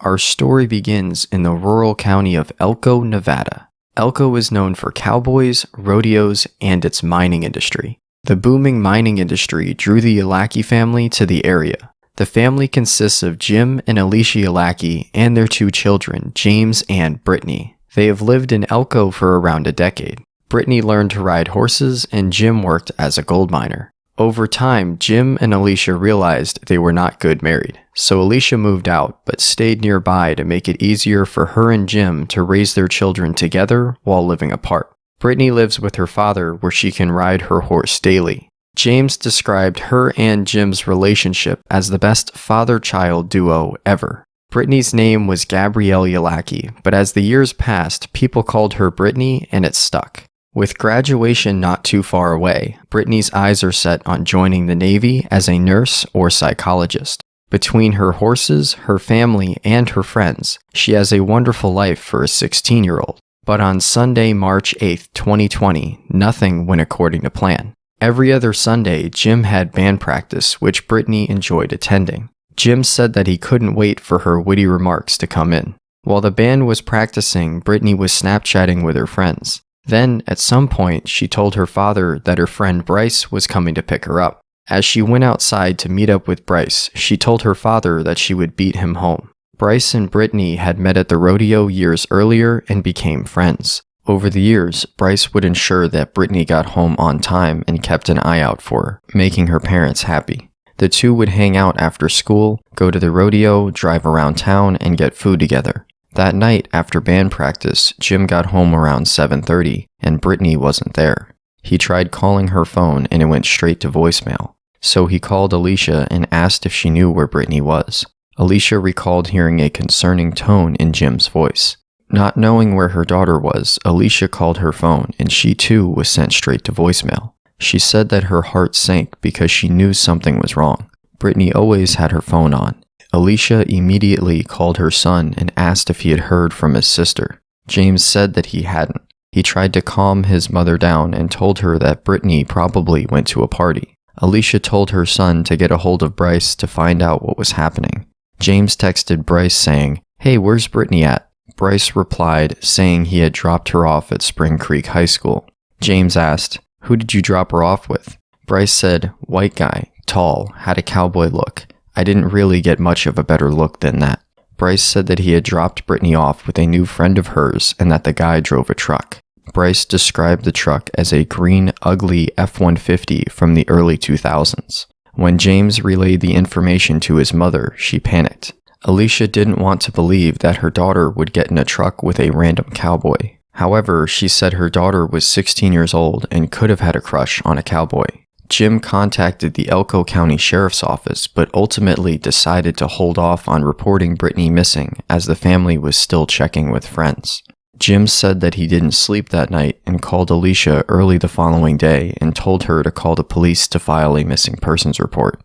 Our story begins in the rural county of Elko, Nevada. Elko is known for cowboys, rodeos, and its mining industry. The booming mining industry drew the Yalaki family to the area. The family consists of Jim and Alicia Yalaki and their two children, James and Britney. They have lived in Elko for around a decade. Britney learned to ride horses and Jim worked as a gold miner. Over time, Jim and Alicia realized they were not good married, so Alicia moved out but stayed nearby to make it easier for her and Jim to raise their children together while living apart. Britney lives with her father where she can ride her horse daily. James described her and Jim's relationship as the best father-child duo ever. Britney's name was Gabrielle Yalaki, but as the years passed, people called her Britney and it stuck. With graduation not too far away, Britney's eyes are set on joining the Navy as a nurse or psychologist. Between her horses, her family, and her friends, she has a wonderful life for a 16-year-old. But on Sunday, March 8, 2020, nothing went according to plan. Every other Sunday, Jim had band practice, which Britney enjoyed attending. Jim said that he couldn't wait for her witty remarks to come in. While the band was practicing, Britney was Snapchatting with her friends. Then, at some point, she told her father that her friend Bryce was coming to pick her up. As she went outside to meet up with Bryce, she told her father that she would beat him home. Bryce and Britney had met at the rodeo years earlier and became friends. Over the years, Bryce would ensure that Britney got home on time and kept an eye out for her, making her parents happy. The two would hang out after school, go to the rodeo, drive around town, and get food together. That night, after band practice, Jim got home around 7:30, and Britney wasn't there. He tried calling her phone, and it went straight to voicemail. So he called Alicia and asked if she knew where Britney was. Alicia recalled hearing a concerning tone in Jim's voice. Not knowing where her daughter was, Alicia called her phone, and she too was sent straight to voicemail. She said that her heart sank because she knew something was wrong. Britney always had her phone on. Alicia immediately called her son and asked if he had heard from his sister. James said that he hadn't. He tried to calm his mother down and told her that Britney probably went to a party. Alicia told her son to get a hold of Bryce to find out what was happening. James texted Bryce saying, "Hey, where's Britney at?" Bryce replied saying he had dropped her off at Spring Creek High School. James asked, "Who did you drop her off with?" Bryce said, "White guy, tall, had a cowboy look. I didn't really get much of a better look than that." Bryce said that he had dropped Britney off with a new friend of hers and that the guy drove a truck. Bryce described the truck as a green, ugly F-150 from the early 2000s. When James relayed the information to his mother, she panicked. Alicia didn't want to believe that her daughter would get in a truck with a random cowboy. However, she said her daughter was 16 years old and could have had a crush on a cowboy. Jim contacted the Elko County Sheriff's Office, but ultimately decided to hold off on reporting Britney missing as the family was still checking with friends. Jim said that he didn't sleep that night and called Alicia early the following day and told her to call the police to file a missing persons report.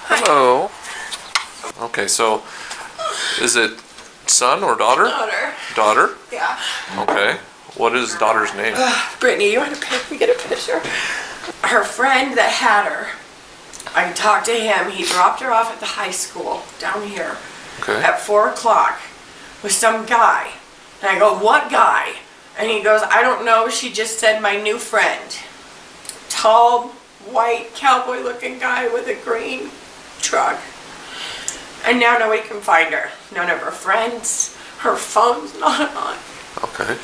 Hello. Okay, so is it son or daughter? Daughter. Daughter? Yeah. Okay. What is daughter's name? Brittany, you want to get a picture? Her friend that had her, I talked to him. He dropped her off at the high school down here at 4 o'clock with some guy. And I go, "What guy?" And he goes, "I don't know. She just said my new friend." Tall, white, cowboy-looking guy with a green truck. And now nobody can find her. None of her friends. Her phone's not on. Okay.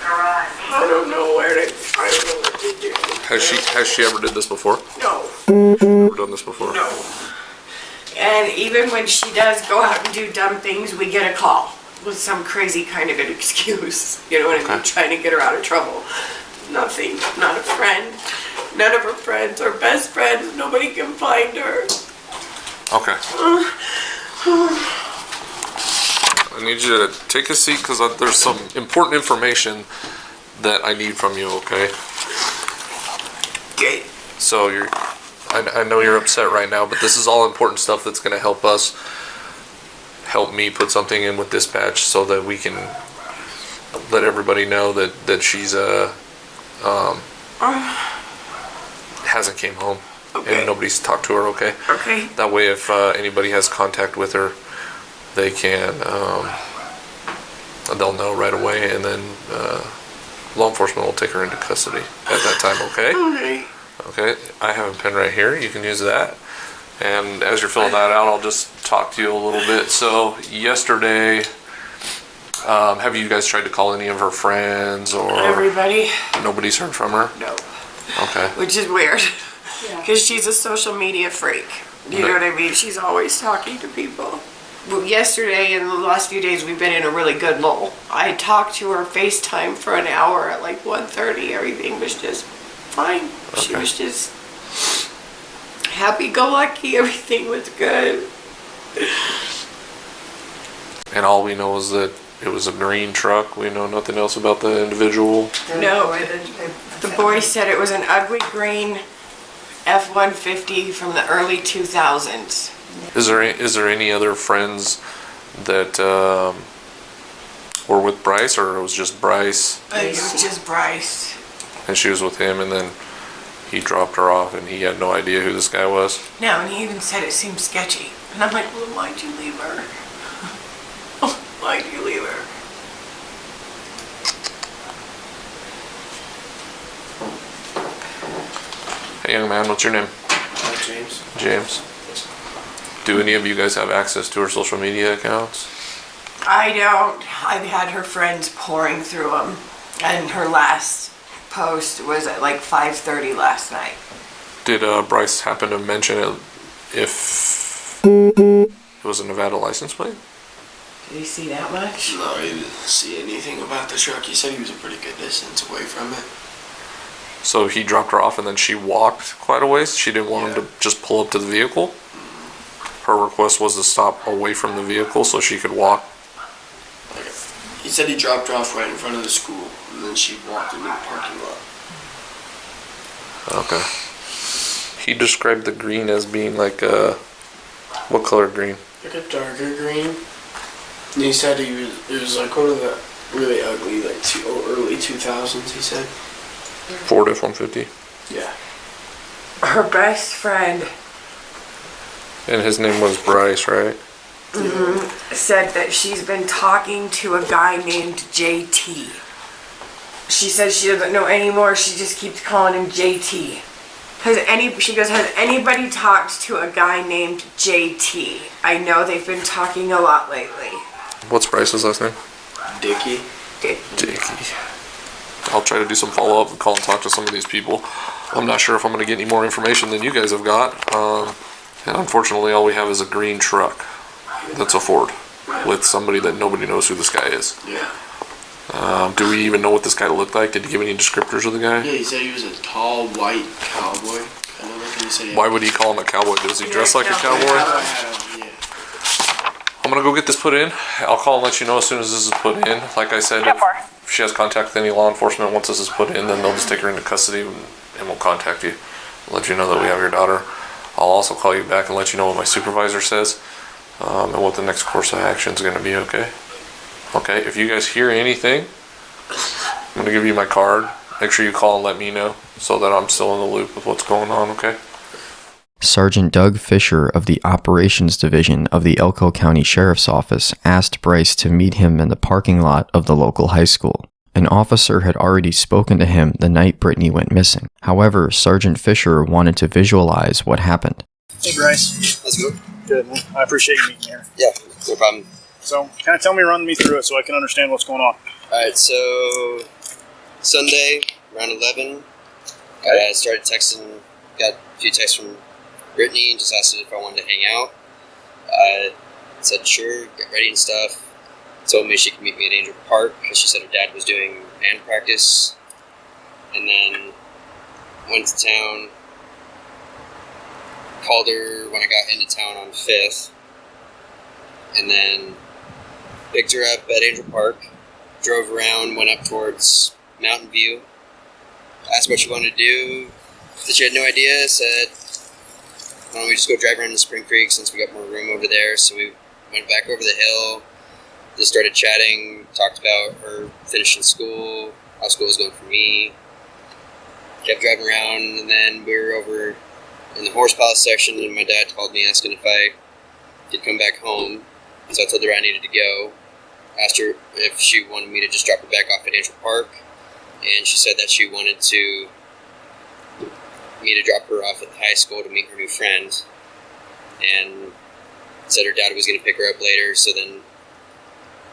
I don't know what to do. Has she ever did this before? No. Never done this before? No. And even when she does go out and do dumb things, we get a call with some crazy kind of an excuse. You know what I mean? Trying to get her out of trouble. Nothing. Not a friend. None of her friends are best friends. Nobody can find her. Okay. I need you to take a seat because there's some important information that I need from you, okay? Okay. So I know you're upset right now, but this is all important stuff that's going to help me put something in with dispatch so that we can let everybody know that she's hasn't came home. Okay. And nobody's talked to her, okay? Okay. That way, if anybody has contact with her, they can, they'll know right away, and then law enforcement will take her into custody at that time, okay? Okay. Okay, I have a pen right here. You can use that. And as you're filling that out, I'll just talk to you a little bit. So yesterday, have you guys tried to call any of her friends or Everybody? nobody's heard from her? No. Okay. Which is weird. Because she's a social media freak. You know what I mean? She's always talking to people. Well, yesterday and the last few days, we've been in a really good lull. I talked to her FaceTime for an hour at like 1:30. Everything was just fine. She was just happy-go-lucky. Everything was good. And all we know is that it was a green truck. We know nothing else about the individual. No, the boy said it was an ugly green F-150 from the early 2000s. Is there any other friends that were with Bryce, or it was just Bryce? It was just Bryce. And she was with him, and then he dropped her off, and he had no idea who this guy was? No, and he even said it seemed sketchy. And I'm like, well, why'd you leave her? Why'd you leave her? Hey, young man, what's your name? James. James. Do any of you guys have access to her social media accounts? I don't. I've had her friends pouring through them. And her last post was at like 5:30 last night. Did Bryce happen to mention it if it was a Nevada license plate? Did you see that much? No, he didn't see anything about the truck. He said he was a pretty good distance away from it. So he dropped her off and then she walked quite a ways? She didn't want him to just pull up to the vehicle? Her request was to stop away from the vehicle so she could walk? He said he dropped her off right in front of the school, and then she walked into the parking lot. Okay. He described the green as being like a... What color green? Like a darker green. And he said it was like one of the really ugly, like early 2000s, he said. Ford F-150. Yeah. Her best friend And his name was Bryce, right? said that she's been talking to a guy named JT. She says she doesn't know anymore. She just keeps calling him JT. She goes, has anybody talked to a guy named JT? I know they've been talking a lot lately. What's Bryce's last name? Dickie. Dickie. I'll try to do some follow-up and call and talk to some of these people. I'm not sure if I'm going to get any more information than you guys have got. And unfortunately, all we have is a green truck. That's a Ford. With somebody that nobody knows who this guy is. Yeah. Do we even know what this guy looked like? Did he give any descriptors of the guy? Yeah, he said he was a tall, white cowboy. I don't know if he said Why would he call him a cowboy? Does he dress like a cowboy? Yeah. I'm going to go get this put in. I'll call and let you know as soon as this is put in. Like I said, if she has contact with any law enforcement once this is put in, then they'll just take her into custody and we'll contact you. Let you know that we have your daughter. I'll also call you back and let you know what my supervisor says and what the next course of action is going to be, okay? Okay, if you guys hear anything, I'm going to give you my card. Make sure you call and let me know so that I'm still in the loop with what's going on, okay? Sergeant Doug Fisher of the Operations Division of the Elko County Sheriff's Office asked Bryce to meet him in the parking lot of the local high school. An officer had already spoken to him the night Britney went missing. However, Sergeant Fisher wanted to visualize what happened. Hey Bryce. How's it going? Good, man. I appreciate you being here. Yeah, no problem. So, kind of run me through it so I can understand what's going on. Alright, so Sunday, around 11, I started texting, got a few texts from Britney, just asked if I wanted to hang out. I said sure, get ready and stuff. Told me she could meet me at Angel Park because she said her dad was doing band practice. And then went to town, called her when I got into town on 5th, and then picked her up at Angel Park, drove around, went up towards Mountain View, asked what she wanted to do, said she had no idea, said, why don't we just go drive around to Spring Creek since we got more room over there. So we went back over the hill, just started chatting, talked about her finishing school, how school was going for me, kept driving around, and then we were over in the horse palace section, and my dad called me asking if I could come back home. So I told her I needed to go. Asked her if she wanted me to just drop her back off at Angel Park, and she said that she wanted me to drop her off at the high school to meet her new friend, and said her dad was going to pick her up later. So then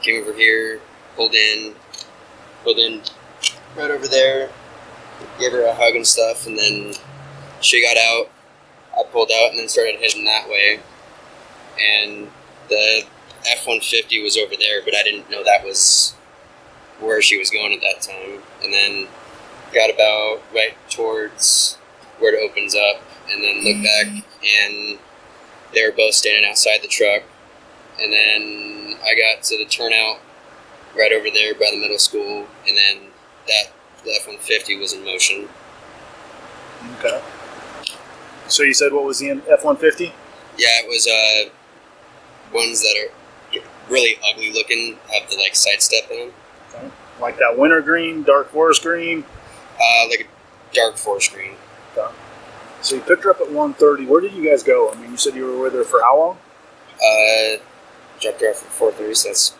came over here, pulled in right over there, gave her a hug and stuff, and then she got out. I pulled out and then started heading that way, and the F-150 was over there, but I didn't know that was where she was going at that time. And then got about right towards where it opens up, and then looked back, and they were both standing outside the truck. And then I got to the turnout right over there by the middle school, and then the F-150 was in motion. Okay. So you said what was the F-150? Yeah, it was ones that are really ugly looking, have the like sidestep in them. Okay. Like that winter green, dark forest green? Like a dark forest green. Okay. So you picked her up at 1:30. Where did you guys go? I mean, you said you were with her for how long? Dropped her off at 4:30, so that's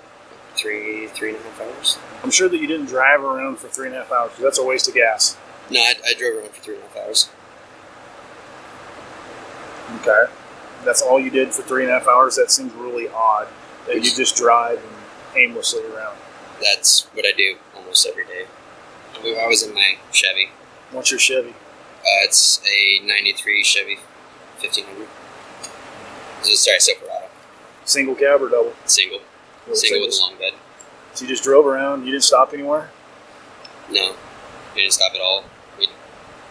three and a half hours. I'm sure that you didn't drive her around for 3.5 hours. That's a waste of gas. No, I drove around for 3.5 hours. Okay. That's all you did for 3.5 hours? That seems really odd that you just drive aimlessly around. That's what I do almost every day. I was in my Chevy. What's your Chevy? It's a 93 Chevy 1500. Sorry, Silverado. Single cab or double? Single. Single with a long bed. So you just drove around? You didn't stop anywhere? No. We didn't stop at all. We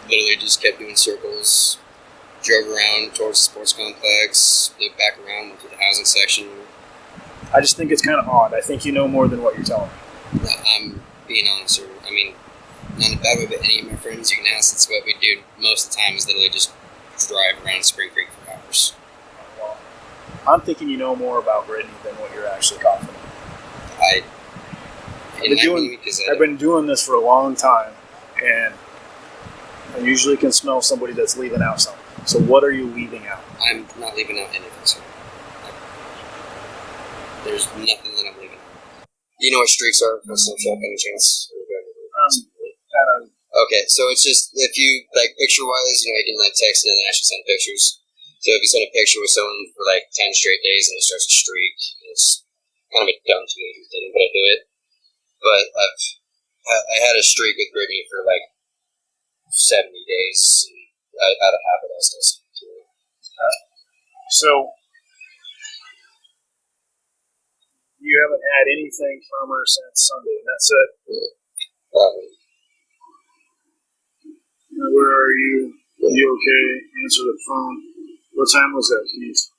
literally just kept doing circles. Drove around towards the sports complex, looped back around, went to the housing section. I just think it's kind of odd. I think you know more than what you're telling me. I'm being honest, sir. I mean, not in a bad way, but any of my friends you can ask, that's what we do most of the time, is literally just drive around Spring Creek for hours. Well, I'm thinking you know more about Britney than what you're actually confident. I've been doing this for a long time, and I usually can smell somebody that's leaving out something. So what are you leaving out? I'm not leaving out anything, sir. There's nothing that I'm leaving out. You know what streaks are? For Snapchat, any chance? Okay, so it's just, if you, like, picture-wise, you can, like, text and then actually send pictures. So if you send a picture with someone for, like, 10 straight days and it starts a streak, it's kind of a dumb teenager thing, but I do it. But I had a streak with Britney for, like, 70 days, and out of habit, I still send it to her. So, you haven't had anything from her since Sunday, and that's it? Where are you? Are you okay? Answer the phone. What time was that, Keith?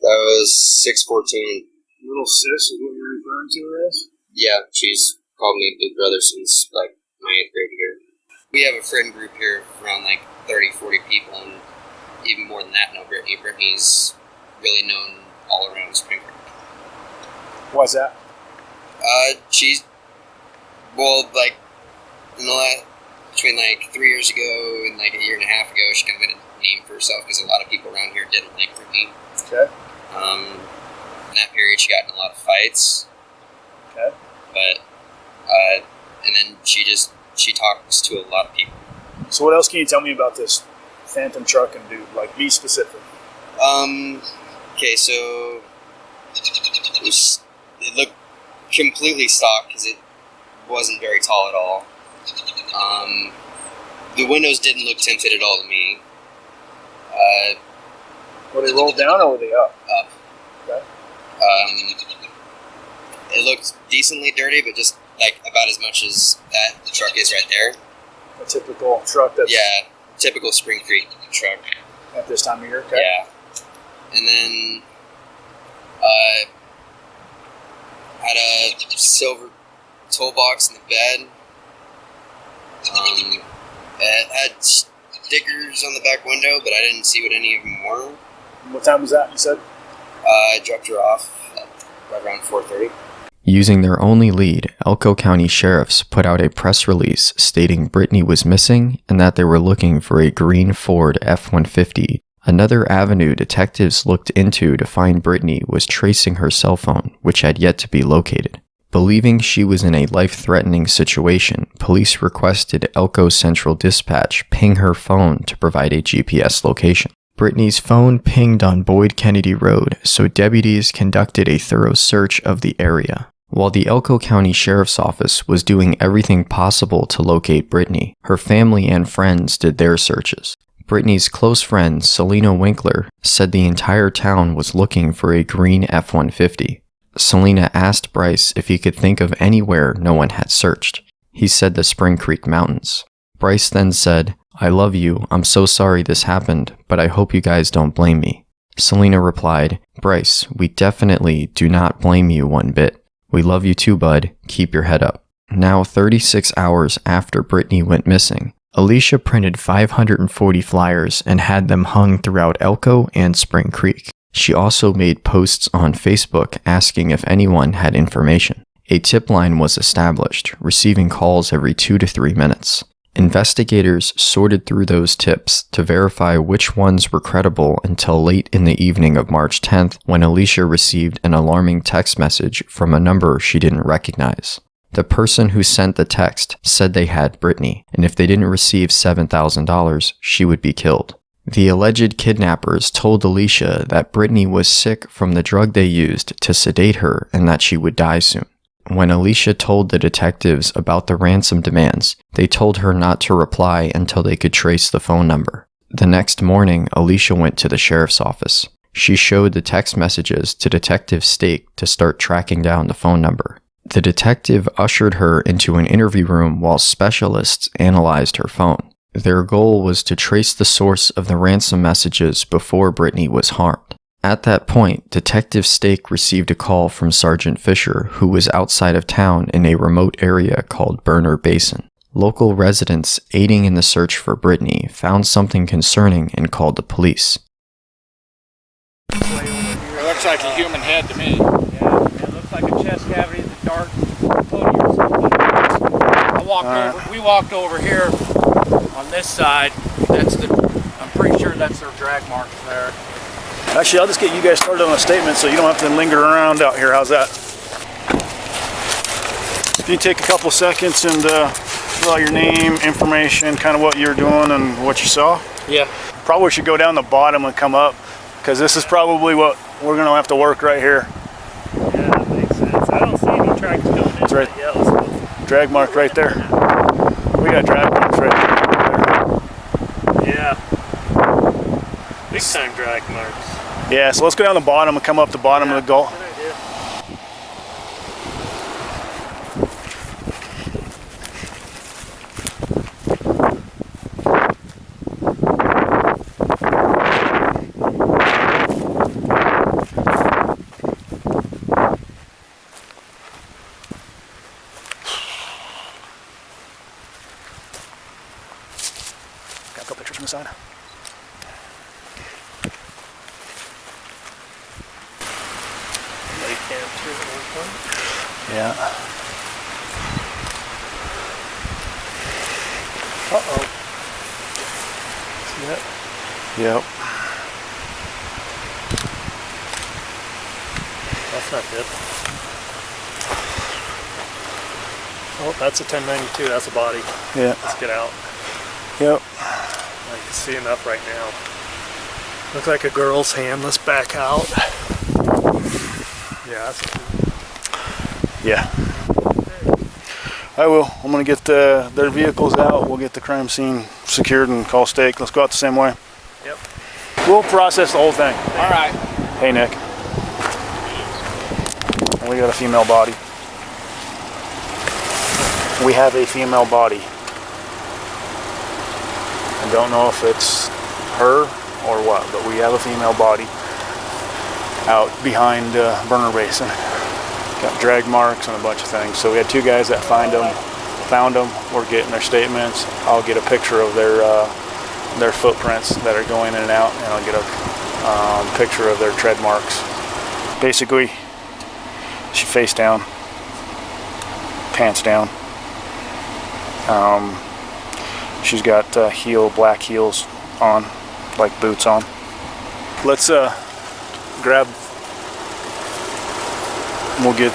That was 6:14. Little sis is what you're referring to her as? Yeah, she's called me big brother since, like, my 8th grade year. We have a friend group here of around, like, 30, 40 people, and even more than that know Britney. Britney's really known all around Spring Creek. Why's that? She's, well, like, in the last, between, like, 3 years ago and, like, a year and a half ago, she kind of made a name for herself because a lot of people around here didn't like Britney. Okay. In that period, she got in a lot of fights. Okay. But, and then she talks to a lot of people. So what else can you tell me about this phantom trucking dude? Like, be specific. Okay, so it looked completely stock because it wasn't very tall at all. The windows didn't look tinted at all to me. Were they rolled down or were they up? Up. Okay. It looked decently dirty, but just like about as much as that the truck is right there. A typical truck that's typical Spring Creek truck. At this time of year, okay. Yeah. And then had a silver toolbox in the bed. It had stickers on the back window, but I didn't see what any of them were. What time was that, you said? I dropped her off right around 4:30. Using their only lead, Elko County sheriffs put out a press release stating Britney was missing and that they were looking for a green Ford F-150 Another avenue detectives looked into to find Britney was tracing her cell phone, which had yet to be located. Believing she was in a life-threatening situation, police requested Elko Central Dispatch ping her phone to provide a GPS location. Britney's phone pinged on Boyd Kennedy Road, so deputies conducted a thorough search of the area. While the Elko County Sheriff's Office was doing everything possible to locate Britney, her family and friends did their searches. Britney's close friend, Selena Winkler, said the entire town was looking for a green F-150. Selena asked Bryce if he could think of anywhere no one had searched. He said the Spring Creek Mountains. Bryce then said, "I love you, I'm so sorry this happened, but I hope you guys don't blame me." Selena replied, "Bryce, we definitely do not blame you one bit. We love you too, bud. Keep your head up." Now 36 hours after Britney went missing, Alicia printed 540 flyers and had them hung throughout Elko and Spring Creek. She also made posts on Facebook asking if anyone had information. A tip line was established, receiving calls every 2 to 3 minutes. Investigators sorted through those tips to verify which ones were credible until late in the evening of March 10th, when Alicia received an alarming text message from a number she didn't recognize. The person who sent the text said they had Britney, and if they didn't receive $7,000, she would be killed. The alleged kidnappers told Alicia that Britney was sick from the drug they used to sedate her and that she would die soon. When Alicia told the detectives about the ransom demands, they told her not to reply until they could trace the phone number. The next morning, Alicia went to the sheriff's office. She showed the text messages to Detective Stake to start tracking down the phone number. The detective ushered her into an interview room while specialists analyzed her phone. Their goal was to trace the source of the ransom messages before Britney was harmed. At that point, Detective Stake received a call from Sergeant Fisher, who was outside of town in a remote area called Burner Basin. Local residents aiding in the search for Britney found something concerning and called the police. It looks like a human head to me. Yeah, it looks like a chest cavity, the dark podium or something. We walked over here on this side. I'm pretty sure that's their drag marks there. Actually, I'll just get you guys started on a statement so you don't have to linger around out here. How's that? If you take a couple seconds and fill out your name, information, kind of what you're doing and what you saw. Yeah. Probably should go down the bottom and come up, because this is probably what we're going to have to work right here. Yeah, that makes sense. I don't see any tracks going in. That's right. Yeah, let's go. Drag mark right there. We got drag marks right there. Yeah. Big time drag marks. Yeah, so let's go down the bottom and come up the bottom of the gully. Good idea. Got a couple pictures from the side. Yeah. Uh-oh. See that? Yep. That's not good. Oh, that's a 1092. That's a body. Yeah. Let's get out. Yep. I can see enough right now. Looks like a girl's hand. Let's back out. Yeah, that's Yeah. I will. I'm going to get their vehicles out. We'll get the crime scene secured and call Stake. Let's go out the same way. Yep. We'll process the whole thing. All right. Hey, Nick. We got a female body. We have a female body. I don't know if it's her or what, but we have a female body out behind Burner Basin. Got drag marks and a bunch of things. So we had two guys that found them. We're getting their statements. I'll get a picture of their footprints that are going in and out, and I'll get a picture of their tread marks. Basically, she face down, pants down. She's got black heels on, like boots on. Let's grab. We'll get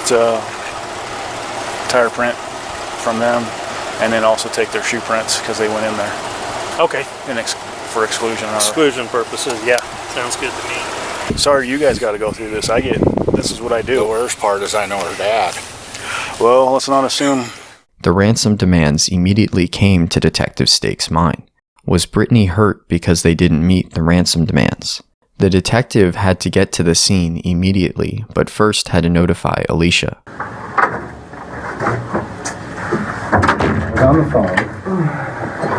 tire print from them, and then also take their shoe prints because they went in there. Okay. For exclusion. Exclusion purposes, yeah. Sounds good to me. Sorry, you guys got to go through this. This is what I do. The worst part is I know her dad. Well, let's not assume. The ransom demands immediately came to Detective Stake's mind. Was Britney hurt because they didn't meet the ransom demands? The detective had to get to the scene immediately, but first had to notify Alicia. I was on the phone,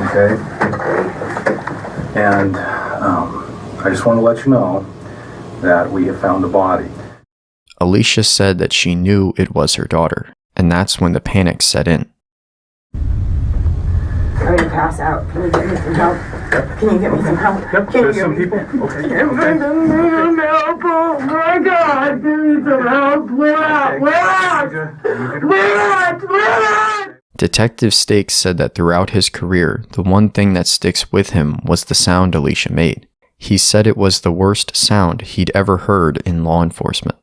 okay, and I just want to let you know that we have found a body. Alicia said that she knew it was her daughter, and that's when the panic set in. I'm gonna pass out. Can you get me some help? Can you get me some help? Yep, Can there's you some get me people. Okay. Give me some help. Oh my God, give me some help. We're out. Detective Stake said that throughout his career, the one thing that sticks with him was the sound Alicia made. He said it was the worst sound he'd ever heard in law enforcement.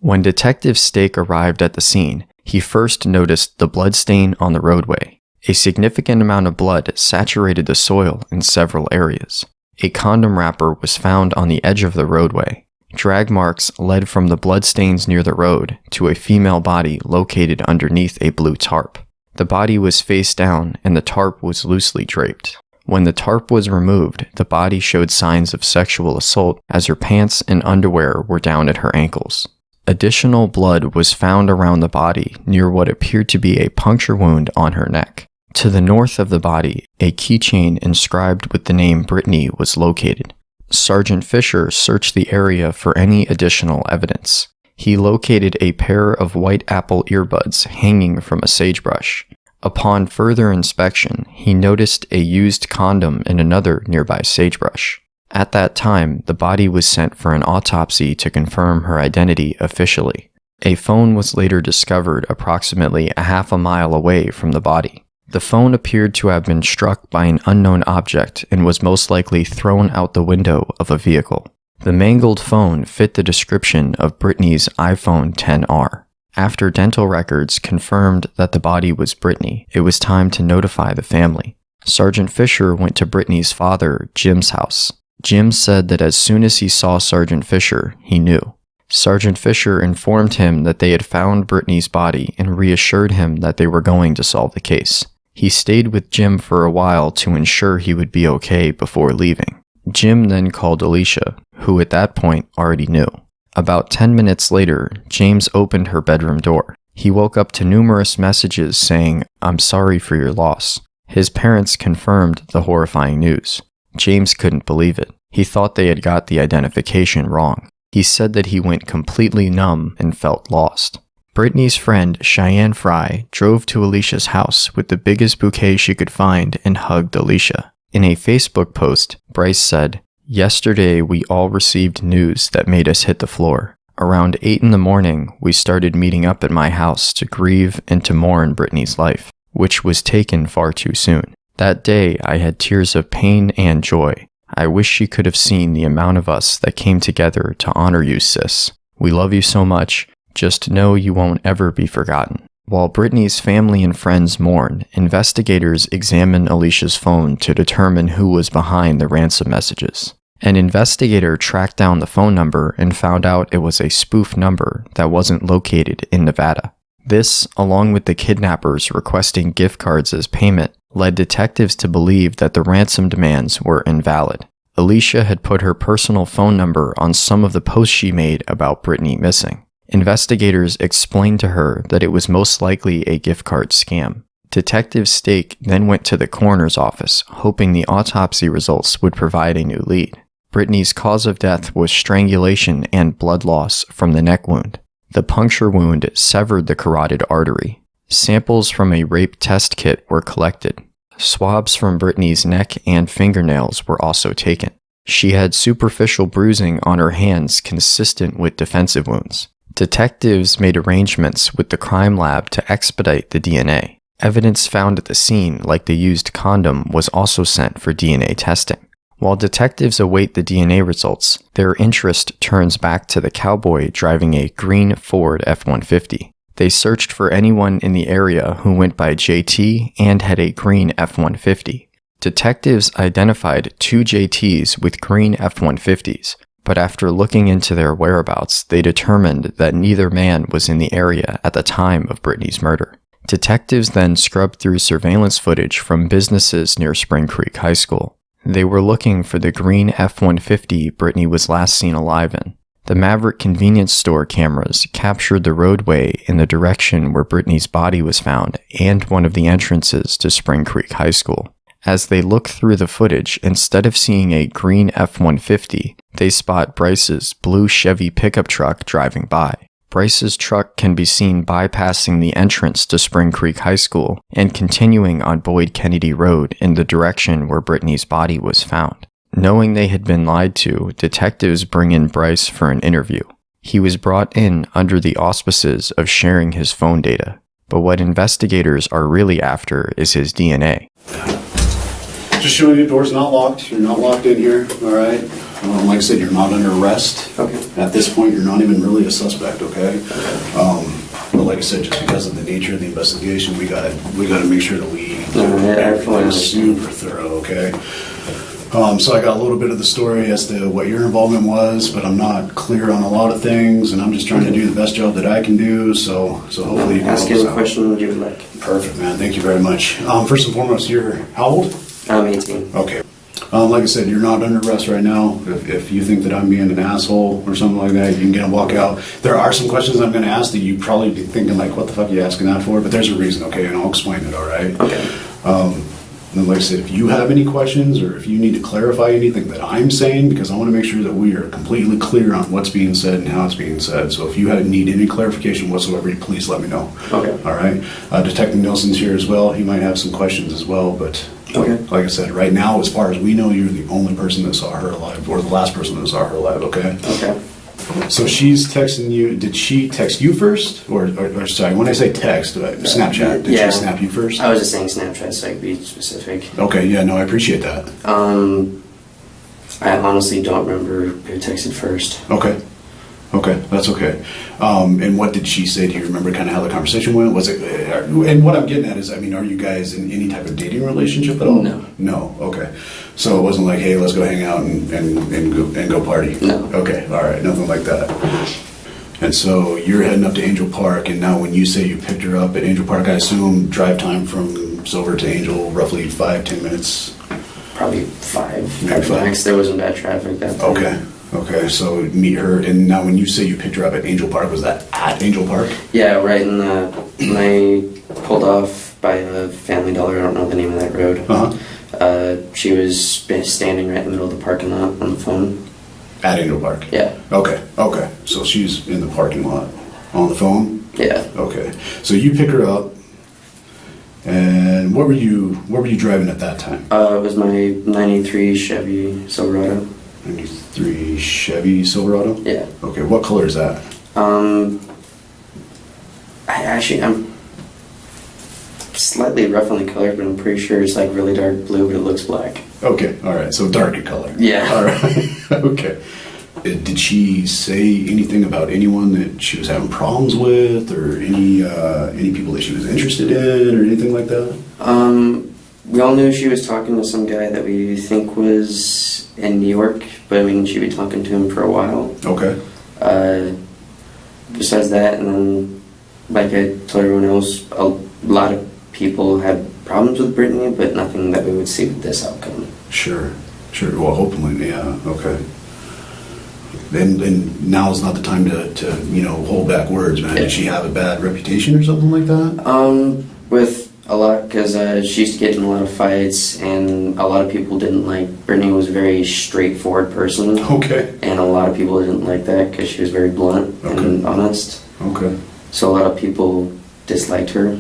When Detective Stake arrived at the scene, he first noticed the bloodstain on the roadway. A significant amount of blood saturated the soil in several areas. A condom wrapper was found on the edge of the roadway. Drag marks led from the bloodstains near the road to a female body located underneath a blue tarp. The body was face down and the tarp was loosely draped. When the tarp was removed, the body showed signs of sexual assault as her pants and underwear were down at her ankles. Additional blood was found around the body near what appeared to be a puncture wound on her neck. To the north of the body, a keychain inscribed with the name Britney was located. Sergeant Fisher searched the area for any additional evidence. He located a pair of white Apple earbuds hanging from a sagebrush. Upon further inspection, he noticed a used condom in another nearby sagebrush. At that time, the body was sent for an autopsy to confirm her identity officially. A phone was later discovered approximately a half a mile away from the body. The phone appeared to have been struck by an unknown object and was most likely thrown out the window of a vehicle. The mangled phone fit the description of Britney's iPhone XR. After dental records confirmed that the body was Britney, it was time to notify the family. Sergeant Fisher went to Britney's father, Jim's house. Jim said that as soon as he saw Sergeant Fisher, he knew. Sergeant Fisher informed him that they had found Britney's body and reassured him that they were going to solve the case. He stayed with Jim for a while to ensure he would be okay before leaving. Jim then called Alicia, who at that point already knew. About 10 minutes later, James opened her bedroom door. He woke up to numerous messages saying, "I'm sorry for your loss." His parents confirmed the horrifying news. James couldn't believe it. He thought they had got the identification wrong. He said that he went completely numb and felt lost. Britney's friend, Cheyenne Fry, drove to Alicia's house with the biggest bouquet she could find and hugged Alicia. In a Facebook post, Bryce said, "Yesterday we all received news that made us hit the floor. Around 8 in the morning, we started meeting up at my house to grieve and to mourn Britney's life, which was taken far too soon. That day, I had tears of pain and joy. I wish she could have seen the amount of us that came together to honor you, sis. We love you so much. Just know you won't ever be forgotten." While Britney's family and friends mourned, investigators examined Alicia's phone to determine who was behind the ransom messages. An investigator tracked down the phone number and found out it was a spoof number that wasn't located in Nevada. This, along with the kidnappers requesting gift cards as payment, led detectives to believe that the ransom demands were invalid. Alicia had put her personal phone number on some of the posts she made about Britney missing. Investigators explained to her that it was most likely a gift card scam. Detective Stake then went to the coroner's office, hoping the autopsy results would provide a new lead. Britney's cause of death was strangulation and blood loss from the neck wound. The puncture wound severed the carotid artery. Samples from a rape test kit were collected. Swabs from Britney's neck and fingernails were also taken. She had superficial bruising on her hands consistent with defensive wounds. Detectives made arrangements with the crime lab to expedite the DNA. Evidence found at the scene, like the used condom, was also sent for DNA testing. While detectives await the DNA results, their interest turns back to the cowboy driving a green Ford F-150. They searched for anyone in the area who went by JT and had a green F-150. Detectives identified 2 JTs with green F-150s, but after looking into their whereabouts, they determined that neither man was in the area at the time of Britney's murder. Detectives then scrubbed through surveillance footage from businesses near Spring Creek High School. They were looking for the green F-150 Britney was last seen alive in. The Maverick convenience store cameras captured the roadway in the direction where Britney's body was found and one of the entrances to Spring Creek High School. As they look through the footage, instead of seeing a green F-150, they spot Bryce's blue Chevy pickup truck driving by. Bryce's truck can be seen bypassing the entrance to Spring Creek High School and continuing on Boyd Kennedy Road in the direction where Britney's body was found. Knowing they had been lied to, detectives bring in Bryce for an interview. He was brought in under the auspices of sharing his phone data, but what investigators are really after is his DNA. Just showing you the door's not locked. You're not locked in here, all right? Like I said, you're not under arrest. Okay. At this point, you're not even really a suspect, okay? But like I said, just because of the nature of the investigation, we gotta make sure that we are super thorough, okay? So I got a little bit of the story as to what your involvement was, but I'm not clear on a lot of things, and I'm just trying to do the best job that I can do. So hopefully you can ask any question you would like. Perfect, man. Thank you very much. First and foremost, you're how old? I'm 18. Okay. Like I said, you're not under arrest right now. If you think that I'm being an asshole or something like that, you can get a walk out. There are some questions I'm going to ask that you probably be thinking like, what the fuck are you asking that for? But there's a reason, okay? And I'll explain it, all right? Okay. And like I said, if you have any questions or if you need to clarify anything that I'm saying, because I want to make sure that we are completely clear on what's being said and how it's being said. So if you need any clarification whatsoever, please let me know. Okay. All right. Detective Nelson's here as well. He might have some questions as well, but okay. Like I said, right now, as far as we know, you're the only person that saw her alive, or the last person that saw her alive, okay? Okay. So she's texting you. Did she text you first? Or sorry, when I say text, Snapchat, did she snap you first? I was just saying Snapchat so I could be specific. Okay, yeah, no, I appreciate that. I honestly don't remember who texted first. Okay, that's okay. And what did she say? Do you remember kind of how the conversation went? Was it, and what I'm getting at is, I mean, are you guys in any type of dating relationship at all? No. No, okay. So it wasn't like, hey, let's go hang out and go party? No. Okay, all right, nothing like that. And so you're heading up to Angel Park, and now when you say you picked her up at Angel Park, I assume drive time from Silver to Angel, roughly 5-10 minutes? Probably 5. Maybe 5. Max, there wasn't bad traffic that time. Okay, so meet her, and now when you say you picked her up at Angel Park, was that at Angel Park? Yeah, right in the, when I pulled off by the Family Dollar, I don't know the name of that road. She was standing right in the middle of the parking lot on the phone. At Angel Park? Yeah. Okay, so she's in the parking lot on the phone? Yeah. Okay, so you pick her up, and what were you driving at that time? It was my 93 Chevy Silverado. 93 Chevy Silverado? Yeah. Okay, what color is that? I'm slightly rough on the color, but I'm pretty sure it's like really dark blue, but it looks black. Okay, all right, so darker color. Yeah. All right, okay. Did she say anything about anyone that she was having problems with, or any people that she was interested in, or anything like that? We all knew she was talking to some guy that we think was in New York, but I mean, she'd been talking to him for a while. Okay. Besides that, and then, like I told everyone else, a lot of people had problems with Britney, but nothing that we would see with this outcome. Sure. Well, hopefully, yeah. Okay. Then now's not the time to hold back words, man. Yeah. Did she have a bad reputation or something like that? With a lot, because she used to get in a lot of fights, and a lot of people didn't like. Britney was a very straightforward person. Okay. And a lot of people didn't like that because she was very blunt and honest. Okay. So a lot of people disliked her.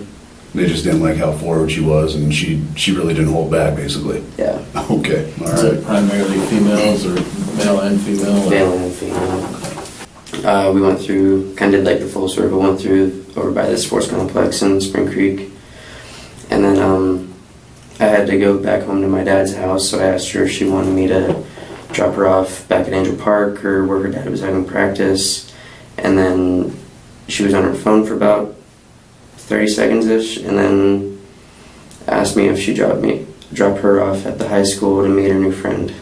They just didn't like how forward she was, and she really didn't hold back, basically. Yeah. Okay, all Is right. it primarily females or male and female? Male and female. We went through, kind of did like the full circle, went through over by the sports complex in Spring Creek. And then I had to go back home to my dad's house, so I asked her if she wanted me to drop her off back at Angel Park or where her dad was having practice. And then she was on her phone for about 30 seconds-ish, and then asked me if she'd drop her off at the high school to meet her new friend.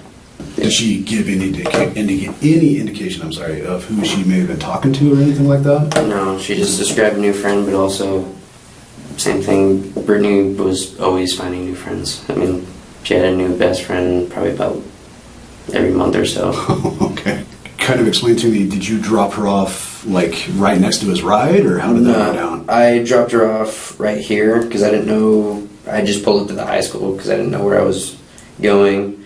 Did she give any indication, I'm sorry, of who she may have been talking to or anything like that? No, she just described a new friend, but also, same thing, Britney was always finding new friends. I mean, she had a new best friend probably about every month or so. Okay. Kind of explain to me, did you drop her off like right next to his ride, or how did that go down? I dropped her off right here because I didn't know, I just pulled up to the high school because I didn't know where I was going.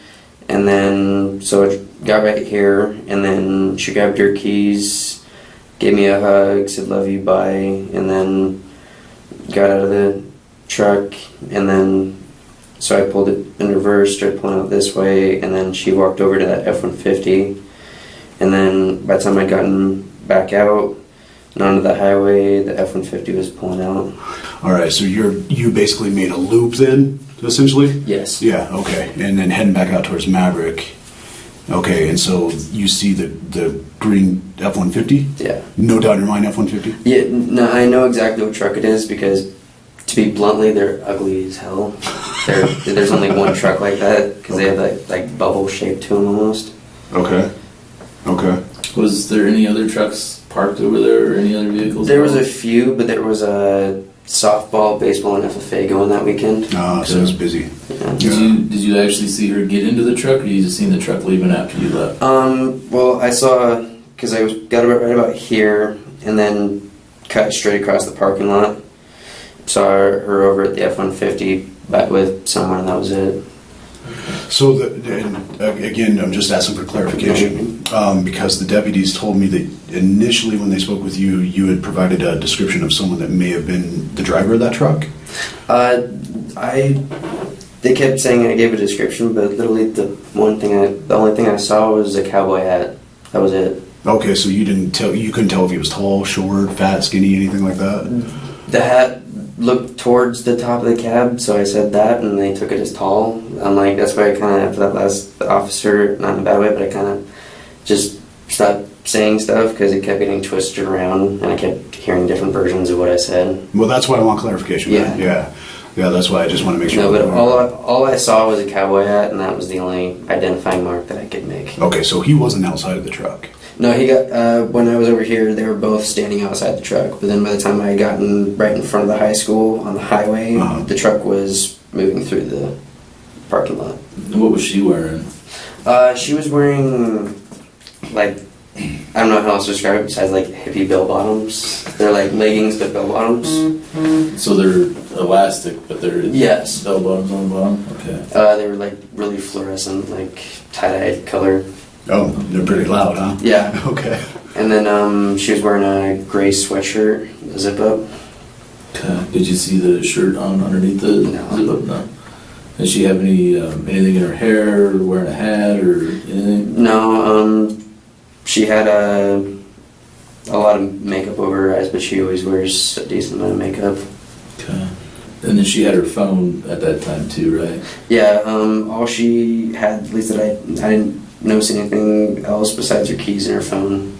And then, so I got right here, and then she grabbed her keys, gave me a hug, said love you, bye, and then got out of the truck, and then, so I pulled it in reverse, started pulling out this way, and then she walked over to that F-150. And then by the time I'd gotten back out and onto the highway, the F-150 was pulling out. All right, so you basically made a loop then, essentially? Yes. Yeah, okay. And then heading back out towards Maverick. Okay, and so you see the green F-150? Yeah. No doubt in your mind, F-150? Yeah, no, I know exactly what truck it is because, to be bluntly, they're ugly as hell. There's only one truck like that because they have like bubble shape to them almost. Okay. Okay. Was there any other trucks parked over there or any other vehicles? There was a few, but there was a softball, baseball, and FFA going that weekend. Oh, so it was busy. Yeah. Did you actually see her get into the truck, or you just seen the truck leaving after you left? Well, I saw, because I got right about here, and then cut straight across the parking lot. Saw her over at the F-150 back with someone, and that was it. So, again, I'm just asking for clarification, because the deputies told me that initially when they spoke with you, you had provided a description of someone that may have been the driver of that truck? They kept saying I gave a description, but literally the only thing I saw was a cowboy hat. That was it. Okay, so you couldn't tell if he was tall, short, fat, skinny, anything like that? The hat looked towards the top of the cab, so I said that, and they took it as tall. I'm like, that's why I kind of, after that last officer, not in a bad way, but I kind of just stopped saying stuff because it kept getting twisted around, and I kept hearing different versions of what I said. Well, that's why I want clarification. Yeah. Yeah, that's why I just want to make sure. No, but all I saw was a cowboy hat, and that was the only identifying mark that I could make. Okay, so he wasn't outside of the truck. No, he got, when I was over here, they were both standing outside the truck, but then by the time I had gotten right in front of the high school on the highway, the truck was moving through the parking lot. And what was she wearing? She was wearing, like, I don't know how else to describe it besides, like, hippie bell-bottoms. They're like leggings, but bell-bottoms. So they're elastic, but they're yes, bell-bottoms on the bottom? Okay. They were, like, really fluorescent, like, tie-dye color. Oh, they're pretty loud, huh? Yeah. Okay. And then she was wearing a gray sweatshirt, a zip-up. Okay. Did you see the shirt on underneath the zip-up? No. Did she have anything in her hair, or wearing a hat, or anything? No, she had a lot of makeup over her eyes, but she always wears a decent amount of makeup. Okay. And then she had her phone at that time too, right? Yeah, all she had, at least that I didn't notice anything else besides her keys and her phone.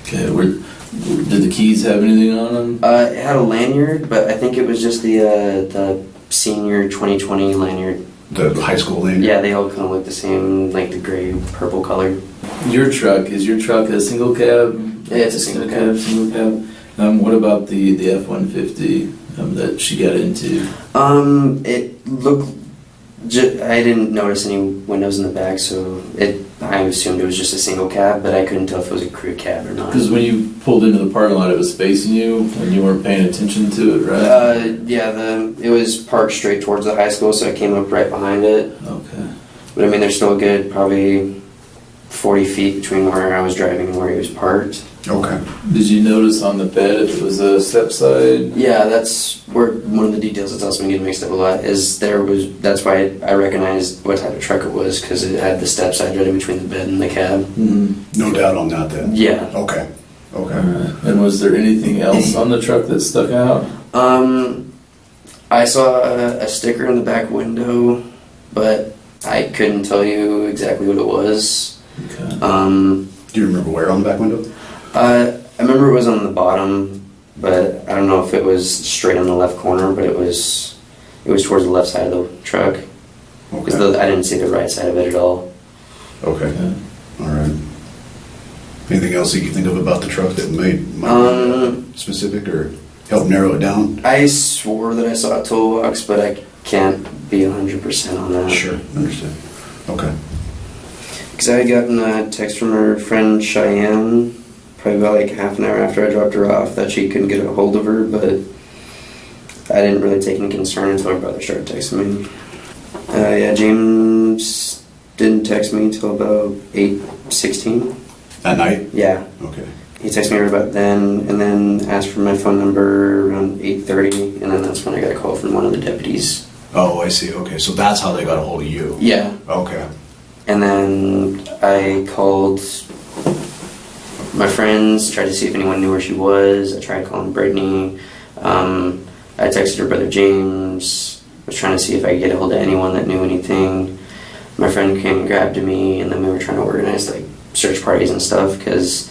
Okay, did the keys have anything on them? It had a lanyard, but I think it was just the senior 2020 lanyard. The high school lanyard? Yeah, they all kind of look the same, like the gray, purple color. Is your truck a single cab? Yeah, it's a single cab. Single cab. What about the F-150 that she got into? It looked. I didn't notice any windows in the back, so I assumed it was just a single cab, but I couldn't tell if it was a crew cab or not. Because when you pulled into the parking lot, it was facing you, and you weren't paying attention to it, right? Yeah, it was parked straight towards the high school, so I came up right behind it. Okay. But I mean, they're still good, probably 40 feet between where I was driving and where he was parked. Okay. Did you notice on the bed if it was a step side? Yeah, that's where one of the details that's also been getting mixed up a lot is that's why I recognized what type of truck it was, because it had the step side right in between the bed and the cab. Mm-hmm. No doubt on that then? Yeah. Okay. Okay. And was there anything else on the truck that stuck out? I saw a sticker in the back window, but I couldn't tell you exactly what it was. Okay. Do you remember where on the back window? I remember it was on the bottom, but I don't know if it was straight on the left corner, but it was towards the left side of the truck. Because I didn't see the right side of it at all. Okay. All right. Anything else that you think of about the truck that might be specific or help narrow it down? I swore that I saw a toolbox, but I can't be 100% on that. Sure, understood. Okay. Because I had gotten a text from her friend Cheyenne, probably about like half an hour after I dropped her off, that she couldn't get a hold of her, but I didn't really take any concern until my brother started texting me. Yeah, James didn't text me until about 8:16. At night? Yeah. Okay. He texted me right about then, and then asked for my phone number around 8:30, and then that's when I got a call from one of the deputies. Oh, I see. Okay, so that's how they got a hold of you? Yeah. Okay. And then I called my friends, tried to see if anyone knew where she was. I tried calling Britney. I texted her brother James. Was trying to see if I could get a hold of anyone that knew anything. My friend came and grabbed me, and then we were trying to organize like search parties and stuff, because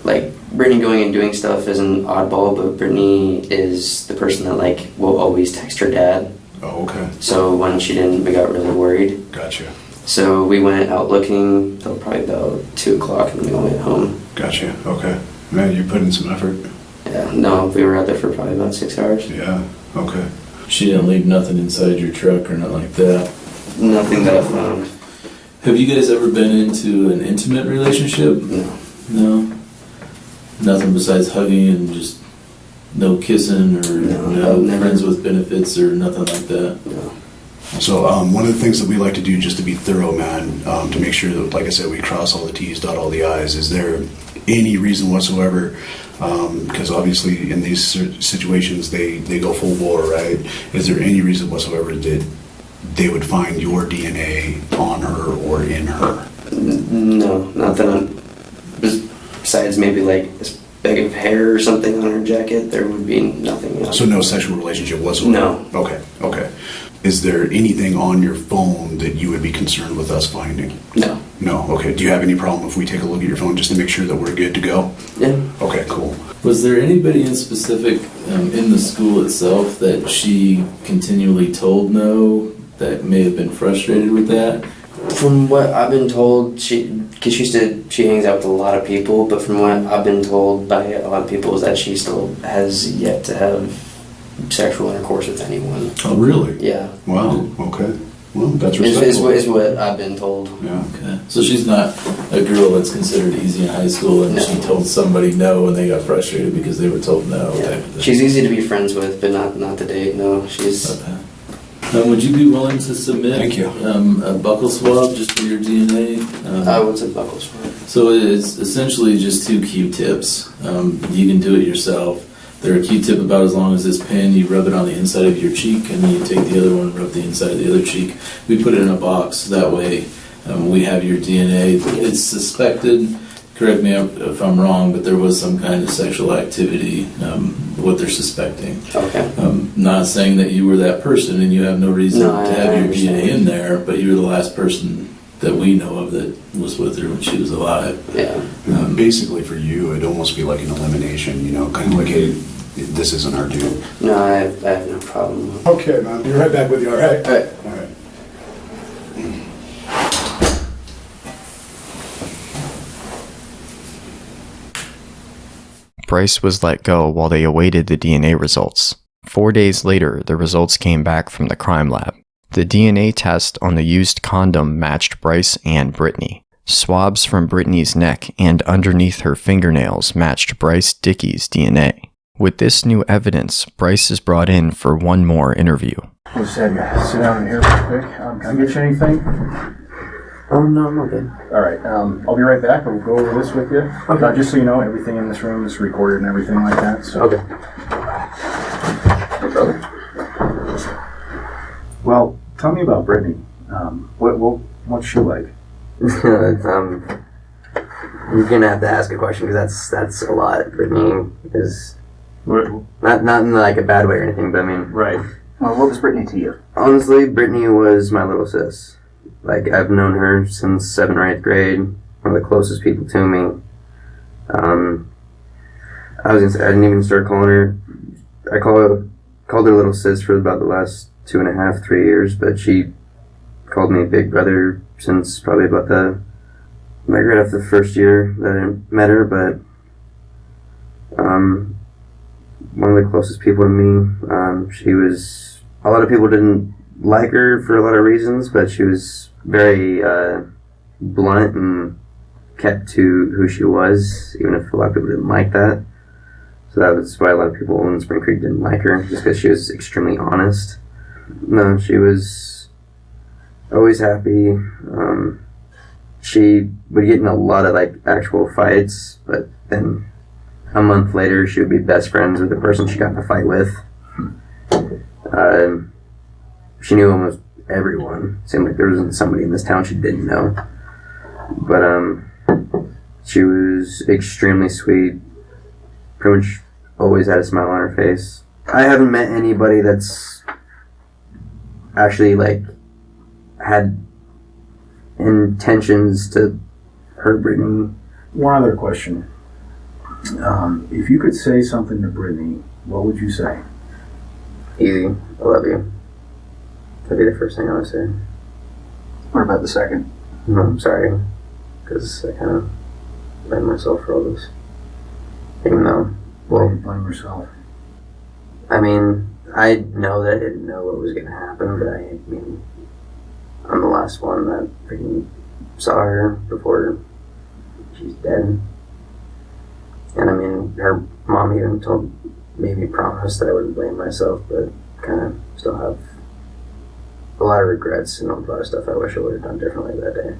like Britney going and doing stuff is an oddball, but Britney is the person that like will always text her dad. Oh, okay. So when she didn't, we got really worried. Gotcha. So we went out looking till probably about 2 o'clock, and then we all went home. Gotcha. Okay. Man, you put in some effort. Yeah. No, we were out there for probably about 6 hours. Yeah. Okay. She didn't leave nothing inside your truck or nothing like that? Nothing that I found. Have you guys ever been into an intimate relationship? No. No? Nothing besides hugging and just no kissing or no friends with benefits or nothing like that? No. So one of the things that we like to do just to be thorough, man, to make sure that, like I said, we cross all the T's, dot all the I's. Is there any reason whatsoever, because obviously in these situations they go full bore, right? Is there any reason whatsoever that they would find your DNA on her or in her? No, nothing. Besides maybe like this bag of hair or something on her jacket, there would be nothing else. So no sexual relationship whatsoever? No. Okay, okay. Is there anything on your phone that you would be concerned with us finding? No. No, okay. Do you have any problem if we take a look at your phone just to make sure that we're good to go? Yeah. Okay, cool. Was there anybody in specific in the school itself that she continually told no, that may have been frustrated with that? From what I've been told, she hangs out with a lot of people, but from what I've been told by a lot of people is that she still has yet to have sexual intercourse with anyone. Oh, really? Yeah. Wow, okay. Well, that's respectful. Is what I've been told. Yeah. Okay. So she's not a girl that's considered easy in high school and she told somebody no and they got frustrated because they were told no. Yeah. She's easy to be friends with, but not to date. No, she's... Okay. Would you be willing to submit Thank you. A buccal swab just for your DNA? What's a buccal swab? So it's essentially just 2 Q-tips. You can do it yourself. They're a Q-tip about as long as this pen. You rub it on the inside of your cheek, and then you take the other one and rub the inside of the other cheek. We put it in a box. That way we have your DNA. It's suspected, correct me if I'm wrong, but there was some kind of sexual activity, what they're suspecting. Okay. Not saying that you were that person and you have no reason to have your DNA in there, but you're the last person that we know of that was with her when she was alive. Yeah. Basically for you, it'd almost be like an elimination, kind of like, hey, this isn't our due. No, I have no problem. Okay, man. Be right back with you, all right? All right. All right. Bryce was let go while they awaited the DNA results. 4 days later, the results came back from the crime lab. The DNA test on the used condom matched Bryce and Britney. Swabs from Britney's neck and underneath her fingernails matched Bryce Dickey's DNA. With this new evidence, Bryce is brought in for one more interview. Just have you sit down in here real quick. Can I get you anything? Oh, no, I'm okay. All right, I'll be right back. I'll go over this with you. Okay. Just so you know, everything in this room is recorded and everything like that. So. Okay. Hey, brother. Well, tell me about Britney. What's she like? You're gonna have to ask a question because that's a lot. Brittany is not in like a bad way or anything, but I mean, right. Well, what was Britney to you? Honestly, Brittany was my little sis. Like, I've known her since 7th or 8th grade. One of the closest people to me. I didn't even start calling her. I called her little sis for about the last 2.5, 3 years, but she called me big brother since probably about right after the first year that I met her, but one of the closest people to me. She was, a lot of people didn't like her for a lot of reasons, but she was very blunt and kept to who she was, even if a lot of people didn't like that. So that was why a lot of people in Spring Creek didn't like her, just because she was extremely honest. No, she was always happy. She would get in a lot of like actual fights, but then a month later she would be best friends with the person she got in a fight with. She knew almost everyone. Seemed like there wasn't somebody in this town she didn't know. But she was extremely sweet. Pretty much always had a smile on her face. I haven't met anybody that's actually like had intentions to hurt Brittany. One other question. If you could say something to Brittany, what would you say? Easy. I love you. That'd be the first thing I would say. What about the second? No, I'm sorry. Because I kind of blame myself for all this. Even though, well, blame yourself. I mean, I know that I didn't know what was going to happen, but I mean, I'm the last one that freaking saw her before she's dead. And I mean, her mom even made me promise that I wouldn't blame myself, but kind of still have a lot of regrets and a lot of stuff I wish I would have done differently that day.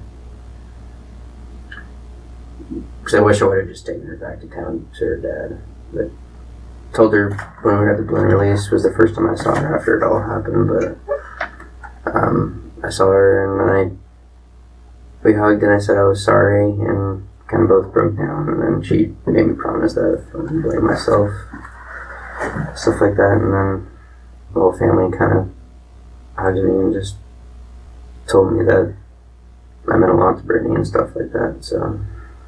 Because I wish I would have just taken her back to town to her dad. But told her when we were at the balloon release was the first time I saw her after it all happened, but I saw her and we hugged and I said I was sorry and kind of both broke down, and then she made me promise that I wouldn't blame myself, stuff like that, and then the whole family kind of hugged me and just told me that I meant a lot to Brittany and stuff like that. So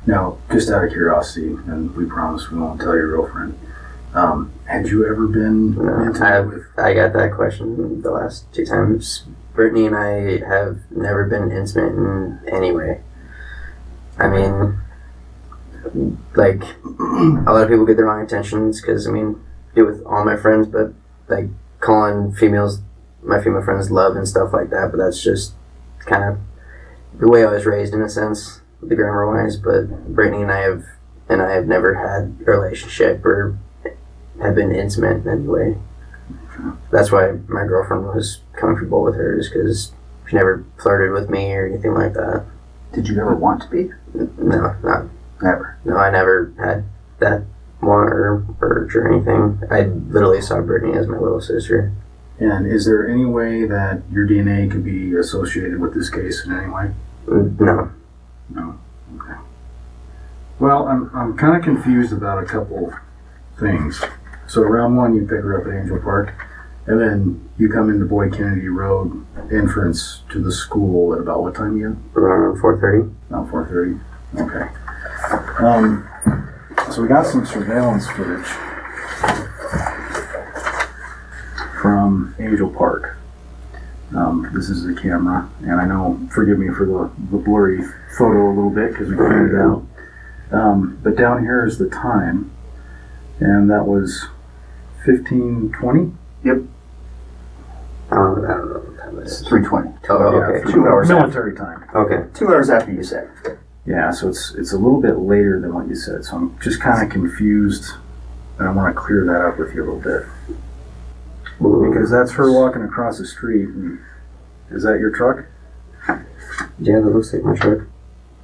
now, just out of curiosity, and we promise we won't tell your girlfriend, had you ever been intimate with? I got that question the last 2 times. Brittany and I have never been intimate in any way. I mean, like, a lot of people get the wrong intentions, because, I mean, I do it with all my friends, but, like, calling my female friends love and stuff like that, but that's just kind of the way I was raised in a sense, the grammar-wise, but Brittany and I have never had a relationship or have been intimate in any way. That's why my girlfriend was comfortable with her, is because she never flirted with me or anything like that. Did you ever want to be? No, not never. No, I never had that want or urge or anything. I literally saw Brittany as my little sister. And is there any way that your DNA could be associated with this case in any way? No. No. Okay. Well, I'm kind of confused about a couple things. So round 1, you pick her up at Angel Park, and then you come into Boyd Kennedy Road entrance to the school at about what time again? Around 4:30. About 4:30. Okay. So we got some surveillance footage from Angel Park. This is the camera, and I know, forgive me for the blurry photo a little bit because we printed it out. But down here is the time, and that was 15:20? Yep. I don't know what time it is. 3:20. Oh, okay. 2 hours military time. Okay. 2 hours after you said. Yeah, so it's a little bit later than what you said, so I'm just kind of confused, and I want to clear that up with you a little bit. Because that's her walking across the street, and is that your truck? Yeah, that looks like my truck.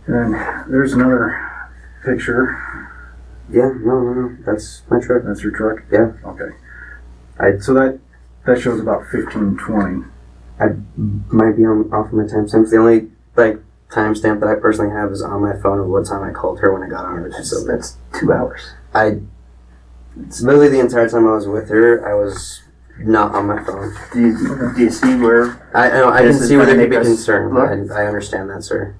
And there's another picture. Yeah, no, that's my truck. That's your truck? Yeah. Okay. So that shows about 1520. I might be off of my timestamps. The only timestamp that I personally have is on my phone of what time I called her when I got on it. So that's 2 hours. It's literally the entire time I was with her, I was not on my phone. Do you see where? I can see where there could be concern. I understand that, sir.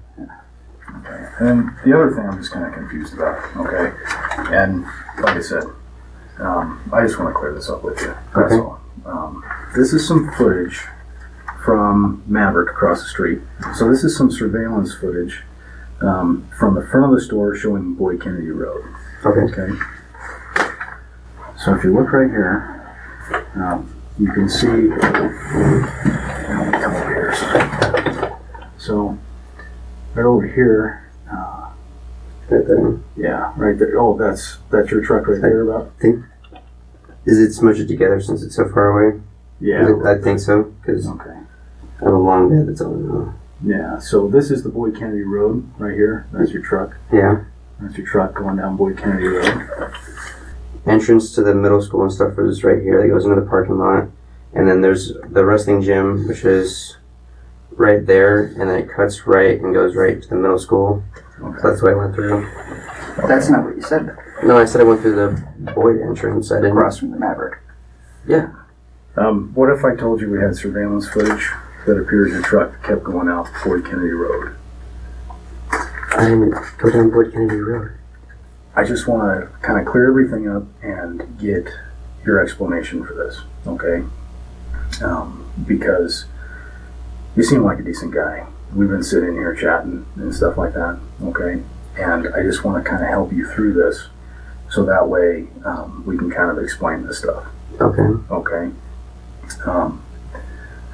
Okay. And the other thing I'm just kind of confused about, okay? And like I said, I just want to clear this up with you. That's all. This is some footage from Maverick across the street. So this is some surveillance footage from the front of the store showing Boyd Kennedy Road. Okay. So if you look right here, you can see. Come over here. Sorry. So right over here. Right there. Yeah, right there. Oh, that's your truck right there. About. Is it smudged together since it's so far away? Yeah, I think so. Because I have a long day. That's all I know. Yeah. So this is the Boyd Kennedy Road right here. That's your truck. Yeah. That's your truck going down Boyd Kennedy Road. Entrance to the middle school and stuff is right here. That goes into the parking lot, and then there's the wrestling gym, which is right there, and then it cuts right and goes right to the middle school. So that's the way I went through. That's not what you said. No, I said I went through the Boyd entrance. I didn't. Across from the Maverick. Yeah. What if I told you we had surveillance footage that appears your truck kept going out Boyd Kennedy Road? I didn't go down Boyd Kennedy Road. I just want to kind of clear everything up and get your explanation for this, okay? Because you seem like a decent guy. We've been sitting here chatting and stuff like that, okay? And I just want to kind of help you through this so that way we can kind of explain this stuff. Okay.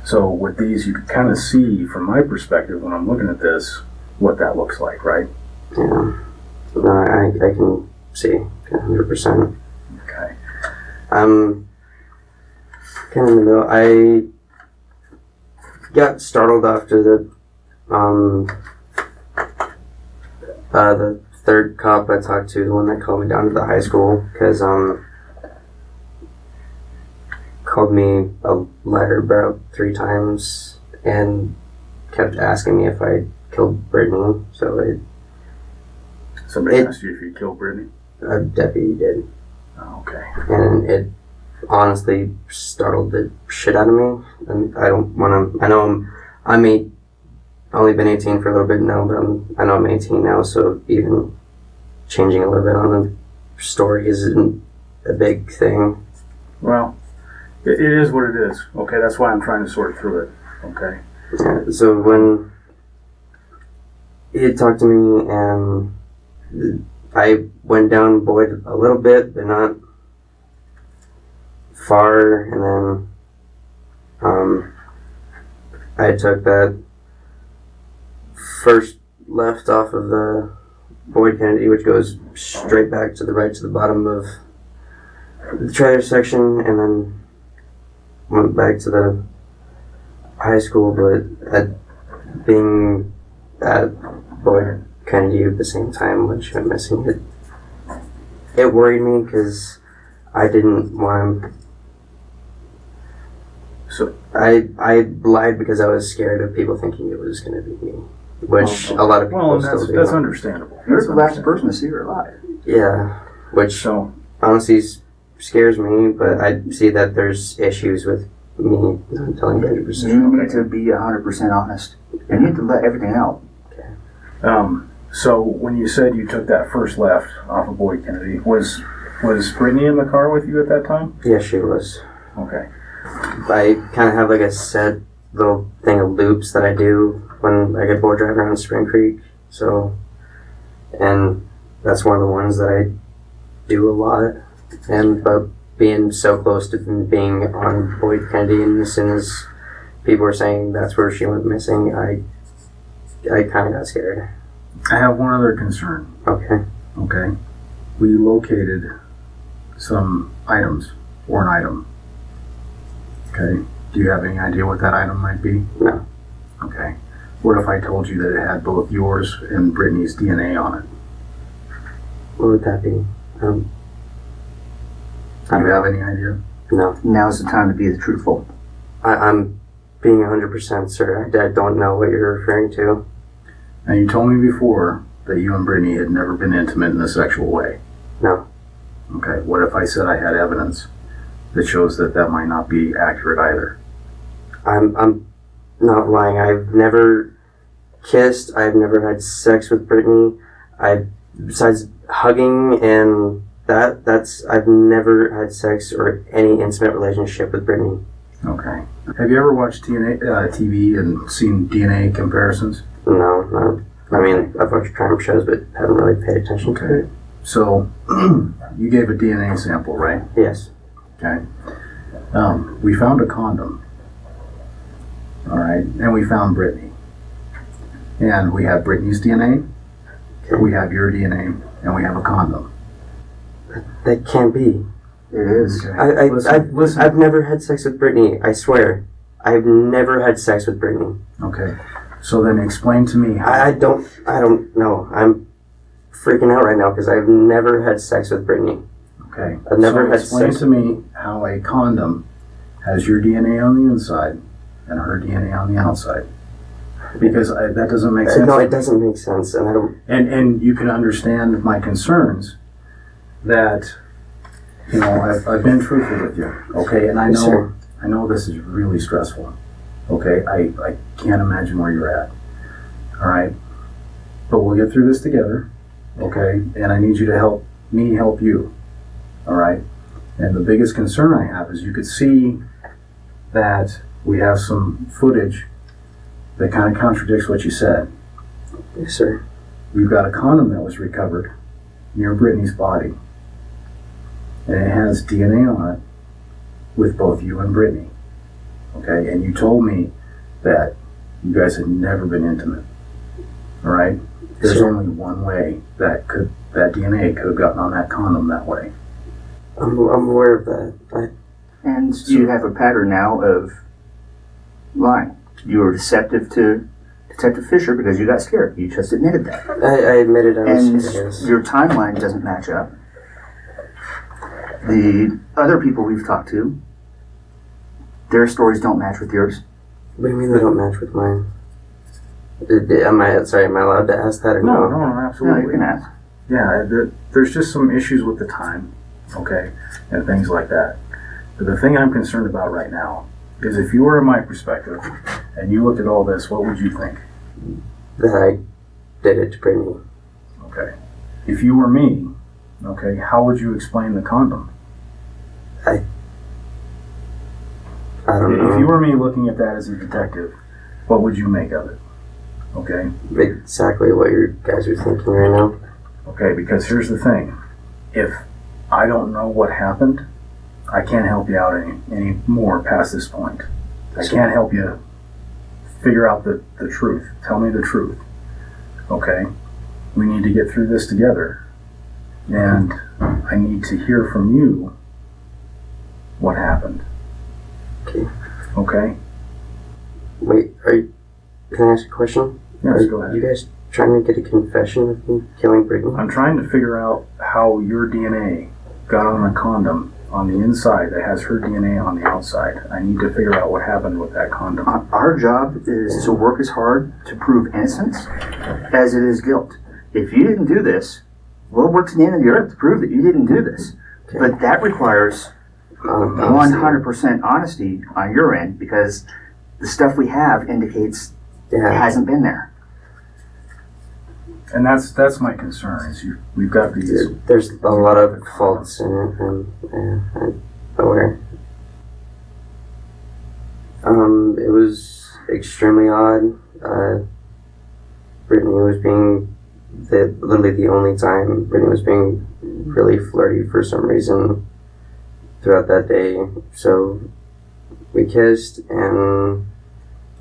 So with these, you can kind of see from my perspective when I'm looking at this what that looks like, right? Yeah. No, I can see 100%. Okay. Kind of in the middle. I got startled after the third cop I talked to, the one that called me down to the high school, because called me a liar about 3 times and kept asking me if I killed Britney. So Somebody asked you if you killed Britney? A deputy did. Oh, okay. And it honestly startled the shit out of me. And I don't want to. I know I'm only been 18 for a little bit now, but I know I'm 18 now. So even changing a little bit on the story isn't a big thing. Well, it is what it is. Okay, that's why I'm trying to sort through it. Okay. Yeah, so when he had talked to me and I went down Boyd a little bit, but not far, and then I took that first left off of the Boyd Kennedy, which goes straight back to the right to the bottom of the trailer section, and then went back to the high school, but being at Boyd Kennedy at the same time, which I'm missing, it worried me because I didn't want him. So I lied because I was scared of people thinking it was going to be me, which a lot of people still do. That's understandable. You're the last person to see her alive. Yeah, which honestly scares me, but I see that there's issues with me not telling 100%. You need to be 100% honest, and you need to let everything out. So when you said you took that first left off of Boyd Kennedy, was Britney in the car with you at that time? Yeah, she was. Okay. I kind of have like a set little thing of loops that I do when I get bored driving around Spring Creek. So, and that's one of the ones that I do a lot. But being so close to being on Boyd Kennedy, and as soon as people were saying that's where she went missing, I kind of got scared. I have one other concern. Okay. We located some items, or an item. Okay. Do you have any idea what that item might be? No. Okay. What if I told you that it had both yours and Britney's DNA on it? What would that be? Do you have any idea? No. Now's the time to be truthful. I'm being 100% sir. I don't know what you're referring to. Now, you told me before that you and Britney had never been intimate in a sexual way. No. Okay, what if I said I had evidence that shows that that might not be accurate either? I'm not lying. I've never kissed. I've never had sex with Britney. Besides hugging and I've never had sex or any intimate relationship with Britney. Okay. Have you ever watched TV and seen DNA comparisons? No, no. I mean, I've watched crime shows, but haven't really paid attention to it. So, you gave a DNA sample, right? Yes. Okay. We found a condom. All right. And we found Britney. And we have Britney's DNA, we have your DNA, and we have a condom. That can't be. It is. Listen. I've never had sex with Britney. I swear, I've never had sex with Britney. Okay. So then explain to me how... I don't know. I'm freaking out right now because I've never had sex with Britney. Okay. I've never had explain sex. to me how a condom has your DNA on the inside and her DNA on the outside. Because that doesn't make sense. No, it doesn't make sense, and I don't. And you can understand my concerns that, you know, I've been truthful with you, okay, and I know this is really stressful, okay. I can't imagine where you're at, all right, but we'll get through this together, okay, and I need you to help me help you, all right. And the biggest concern I have is you could see that we have some footage that kind of contradicts what you said. Yes, sir. We've got a condom that was recovered near Britney's body. And it has DNA on it with both you and Britney. Okay? And you told me that you guys had never been intimate. All right? There's Sure. only one way that DNA could have gotten on that condom that way. I'm aware of that. And you have a pattern now of lying. You were deceptive to Detective Fisher because you got scared. You just admitted that. I admitted I was And scared, yes. your timeline doesn't match up. The other people we've talked to, their stories don't match with yours. What do you mean they don't match with mine? Am I allowed to ask that or no? No, absolutely. No, you can ask. Yeah, there's just some issues with the time, okay, and things like that. But the thing I'm concerned about right now is if you were in my perspective and you looked at all this, what would you think? That I did it to Britney. Okay. If you were me, okay, how would you explain the condom? I don't know. If you were me looking at that as a detective, what would you make of it? Okay? Exactly what you guys are thinking right now. Okay, because here's the thing. If I don't know what happened, I can't help you out any more past this point. I can't help you figure out the truth. Tell me the truth. Okay? We need to get through this together. And I need to hear from you what happened. Okay. Okay? Wait, can I ask a question? Yes, go ahead. You guys trying to get a confession with me killing Britney? I'm trying to figure out how your DNA got on a condom on the inside that has her DNA on the outside. I need to figure out what happened with that condom. Our job is to work as hard to prove innocence as it is guilt. If you didn't do this, we'll work to the end of the earth to prove that you didn't do this. Okay. But that requires 100% honesty on your end because the stuff we have indicates it hasn't been there. And that's my concern. Is we've got these. There's a lot of faults in it, and I'm aware. It was extremely odd. Britney was being literally the only time Britney was being really flirty for some reason throughout that day. So we kissed, and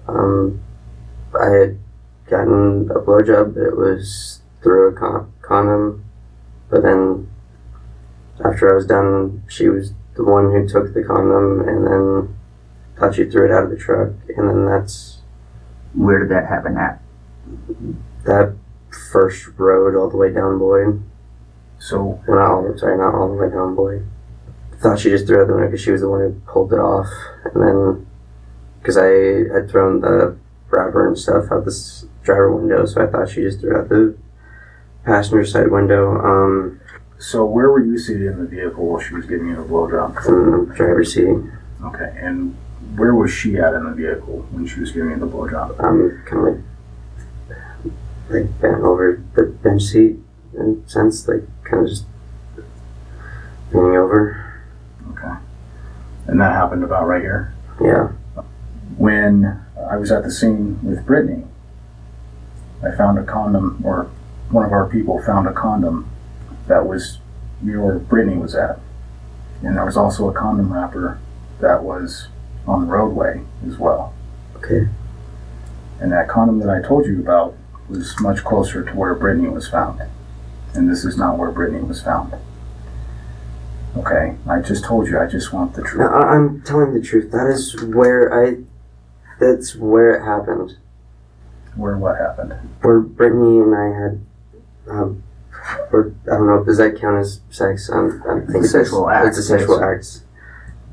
I had gotten a blowjob, but it was through a condom. But then after I was done, she was the one who took the condom and then thought she threw it out of the truck. And then that's Where did that happen at? That first road all the way down Boyd. So, Not all the way down Boyd. Thought she just threw it out the window because she was the one who pulled it off. And then, because I had thrown the wrapper and stuff out this driver window, so I thought she just threw it out the passenger side window. So where were you seated in the vehicle while she was giving you the blowjob? In the driver's seat. Okay, and where was she at in the vehicle when she was giving you the blowjob? Kind of like bent over the bench seat in a sense, like kind of just leaning over. Okay. And that happened about right here? Yeah. When I was at the scene with Britney, I found a condom, or one of our people found a condom that was near where Britney was at. And there was also a condom wrapper that was on the roadway as well. Okay. And that condom that I told you about was much closer to where Britney was found. And this is not where Britney was found. Okay, I just told you, I just want the truth. No, I'm telling the truth. That's where it happened. Where what happened? Where Brittany and I had, I don't know, does that count as sex? I think It's a sexual act. It's a sexual act.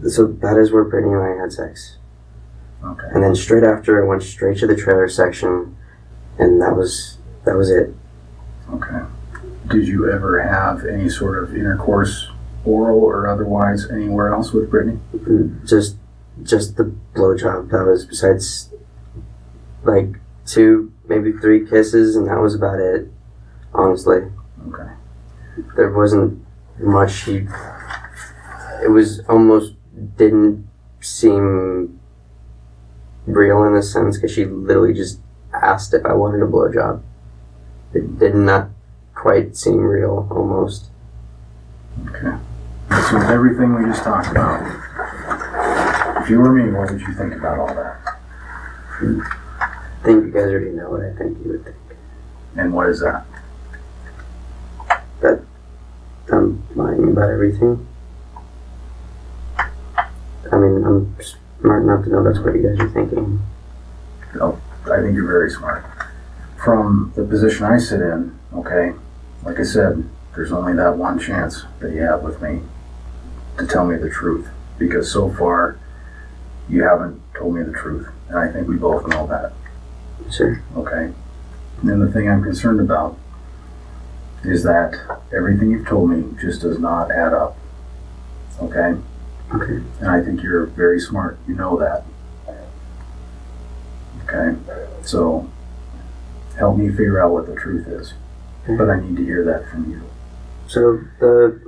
So that is where Brittany and I had sex. Okay. And then straight after, I went straight to the trailer section, and that was it. Okay. Did you ever have any sort of intercourse, oral or otherwise, anywhere else with Britney? Just the blowjob. That was besides like 2, maybe 3 kisses, and that was about it. Honestly. Okay. There wasn't much. It was almost didn't seem real in a sense because she literally just asked if I wanted a blowjob. It did not quite seem real, almost. Okay. So with everything we just talked about, if you were me, what would you think about all that? I think you guys already know what I think you would think. And what is that? That I'm lying about everything. I mean, I'm smart enough to know that's what you guys are thinking. Oh, I think you're very smart. From the position I sit in, okay, like I said, there's only that one chance that you have with me to tell me the truth. Because so far, you haven't told me the truth. And I think we both know that. Sure. Okay. And then the thing I'm concerned about is that everything you've told me just does not add up. Okay? Okay. And I think you're very smart. You know that. Okay? So, help me figure out what the truth is. Okay. But I need to hear that from you. So, the,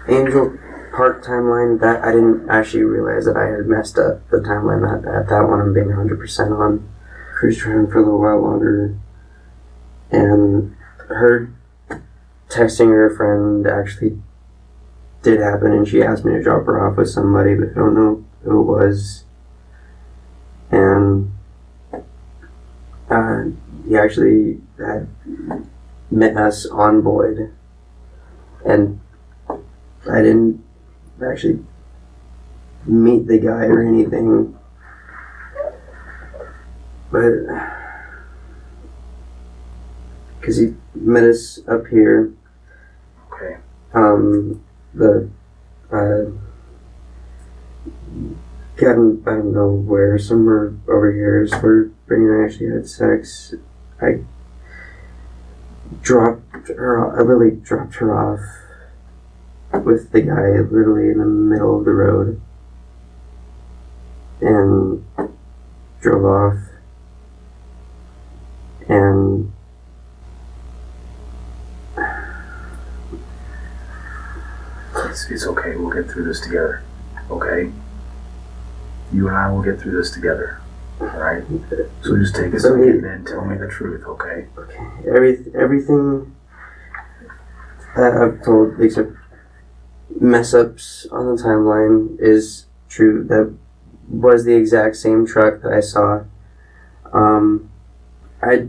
Angel Park timeline, that I didn't actually realize that I had messed up the timeline. That one I'm being 100% on. Cruise trying for a little while longer. And her texting her friend actually did happen, and she asked me to drop her off with somebody, but I don't know who it was. And he actually had met us on Boyd, and I didn't actually meet the guy or anything, but because he met us up here. Okay. I don't know where, somewhere over here is where Brittany and I actually had sex. I literally dropped her off with the guy literally in the middle of the road and drove off, and It's okay. We'll get through this together. Okay? You and I will get through this together. Alright? So just take a second and then tell me the truth, okay? Okay. Everything that I've told, except mess ups on the timeline, is true. That was the exact same truck that I saw. I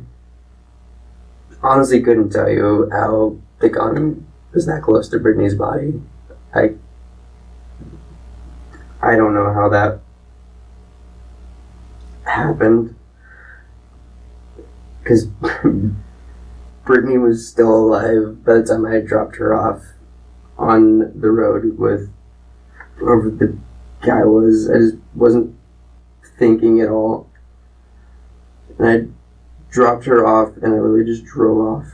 honestly couldn't tell you how the gun was that close to Brittany's body. I don't know how that happened. Because Brittany was still alive by the time I had dropped her off on the road with whoever the guy was. I just wasn't thinking at all. And I dropped her off and I literally just drove off.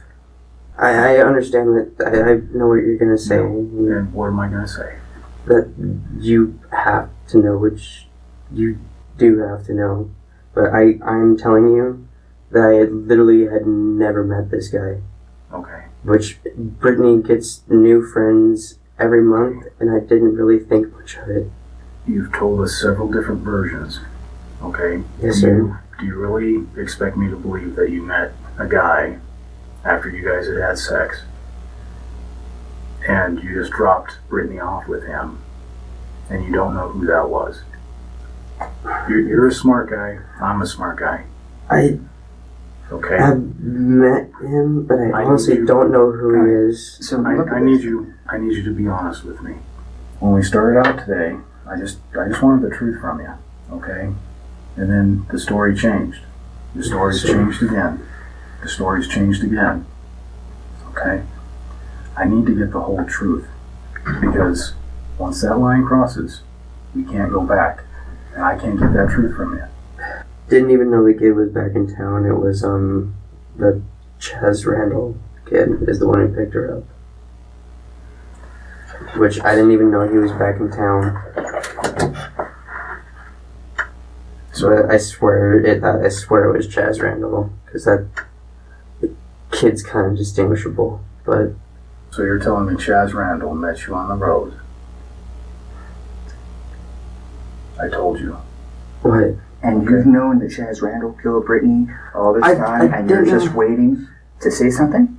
I understand that. I know what you're going to say. And what am I going to say? That you have to know, which you do have to know. But I'm telling you that I literally had never met this guy. Okay. Which Brittany gets new friends every month, and I didn't really think much of it. You've told us several different versions. Okay? Yes, sir. Do you really expect me to believe that you met a guy after you guys had had sex and you just dropped Brittany off with him and you don't know who that was? You're a smart guy. I'm a smart guy. Okay. I've met him, but I honestly don't know who he is. So I need you to be honest with me. When we started out today, I just wanted the truth from you, okay? And then the story changed. The story's changed again. The story's changed again. Okay? I need to get the whole truth. Because once that line crosses, we can't go back. And I can't get that truth from you. Didn't even know the kid was back in town. It was the Chaz Randall kid is the one who picked her up. Which I didn't even know he was back in town. So I swear it was Chaz Randall, because that kid's kind of distinguishable. But so you're telling me Chaz Randall met you on the road? I told you. What? And you've known that Chaz Randall killed Brittany all this time, and you're just waiting to say something?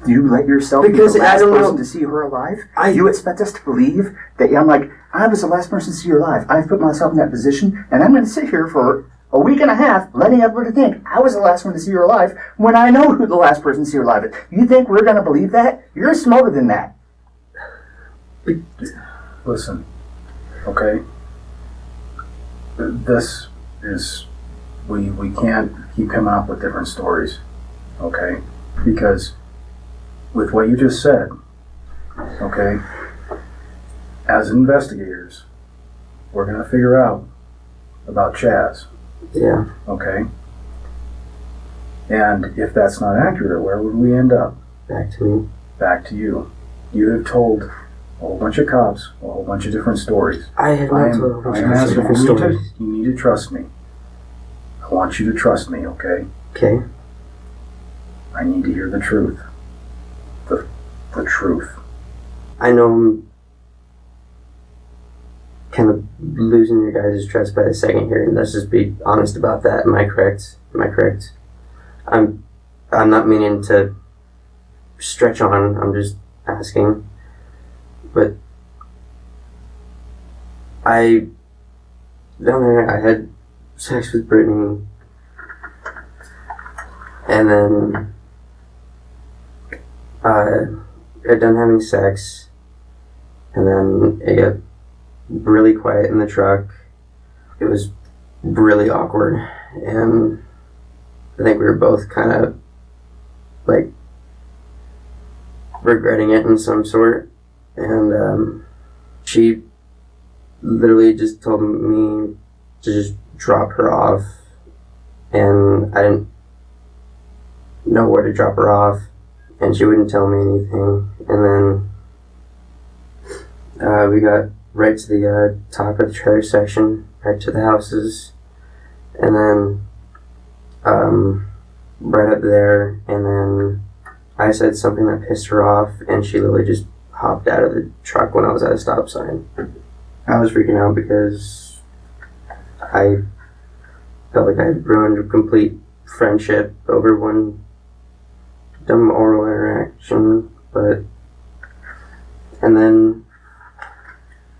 Do you let yourself be the last person to see her alive? You expect us to believe that I'm like, I was the last person to see her alive. I've put myself in that position, and I'm going to sit here for a week and a half letting everybody think I was the last one to see her alive when I know who the last person to see her alive is. You think we're going to believe that? You're smarter than that. Listen, okay? This is, we can't keep coming up with different stories, okay? Because with what you just said, okay, as investigators, we're going to figure out about Chaz. Yeah. Okay? And if that's not accurate, where would we end up? Back to me. Back to you. You have told a whole bunch of cops a whole bunch of different stories. I have not told a bunch of different stories. You need to trust me. I want you to trust me, okay? Okay. I need to hear the truth. The truth. I know I'm kind of losing your guys' trust by the second here, and let's just be honest about that. Am I correct? I'm not meaning to stretch on, I'm just asking. But down there, I had sex with Brittany, and then got done having sex, and then it got really quiet in the truck. It was really awkward, and I think we were both kind of like regretting it in some sort. And she literally just told me to just drop her off, and I didn't know where to drop her off, and she wouldn't tell me anything. And then we got right to the top of the trailer section, right to the houses, and then right up there, and then I said something that pissed her off, and she literally just hopped out of the truck when I was at a stop sign. I was freaking out because I felt like I had ruined a complete friendship over one dumb oral interaction. And then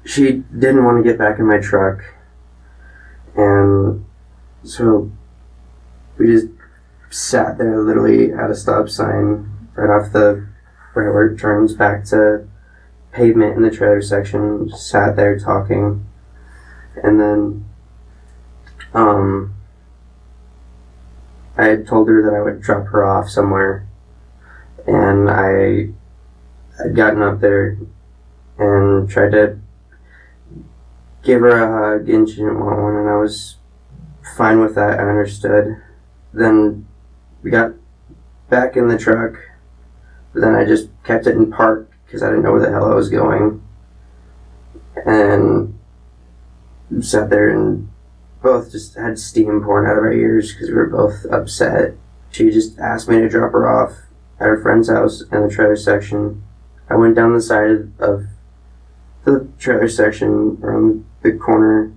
she didn't want to get back in my truck, and so we just sat there literally at a stop sign right where it turns back to pavement in the trailer section. Just sat there talking, and then I had told her that I would drop her off somewhere, and I had gotten up there and tried to give her a hug, and she didn't want one, and I was fine with that. I understood. Then we got back in the truck, but then I just kept it in park because I didn't know where the hell I was going, and sat there and both just had steam pouring out of our ears because we were both upset. She just asked me to drop her off at her friend's house in the trailer section. I went down the side of the trailer section around the corner.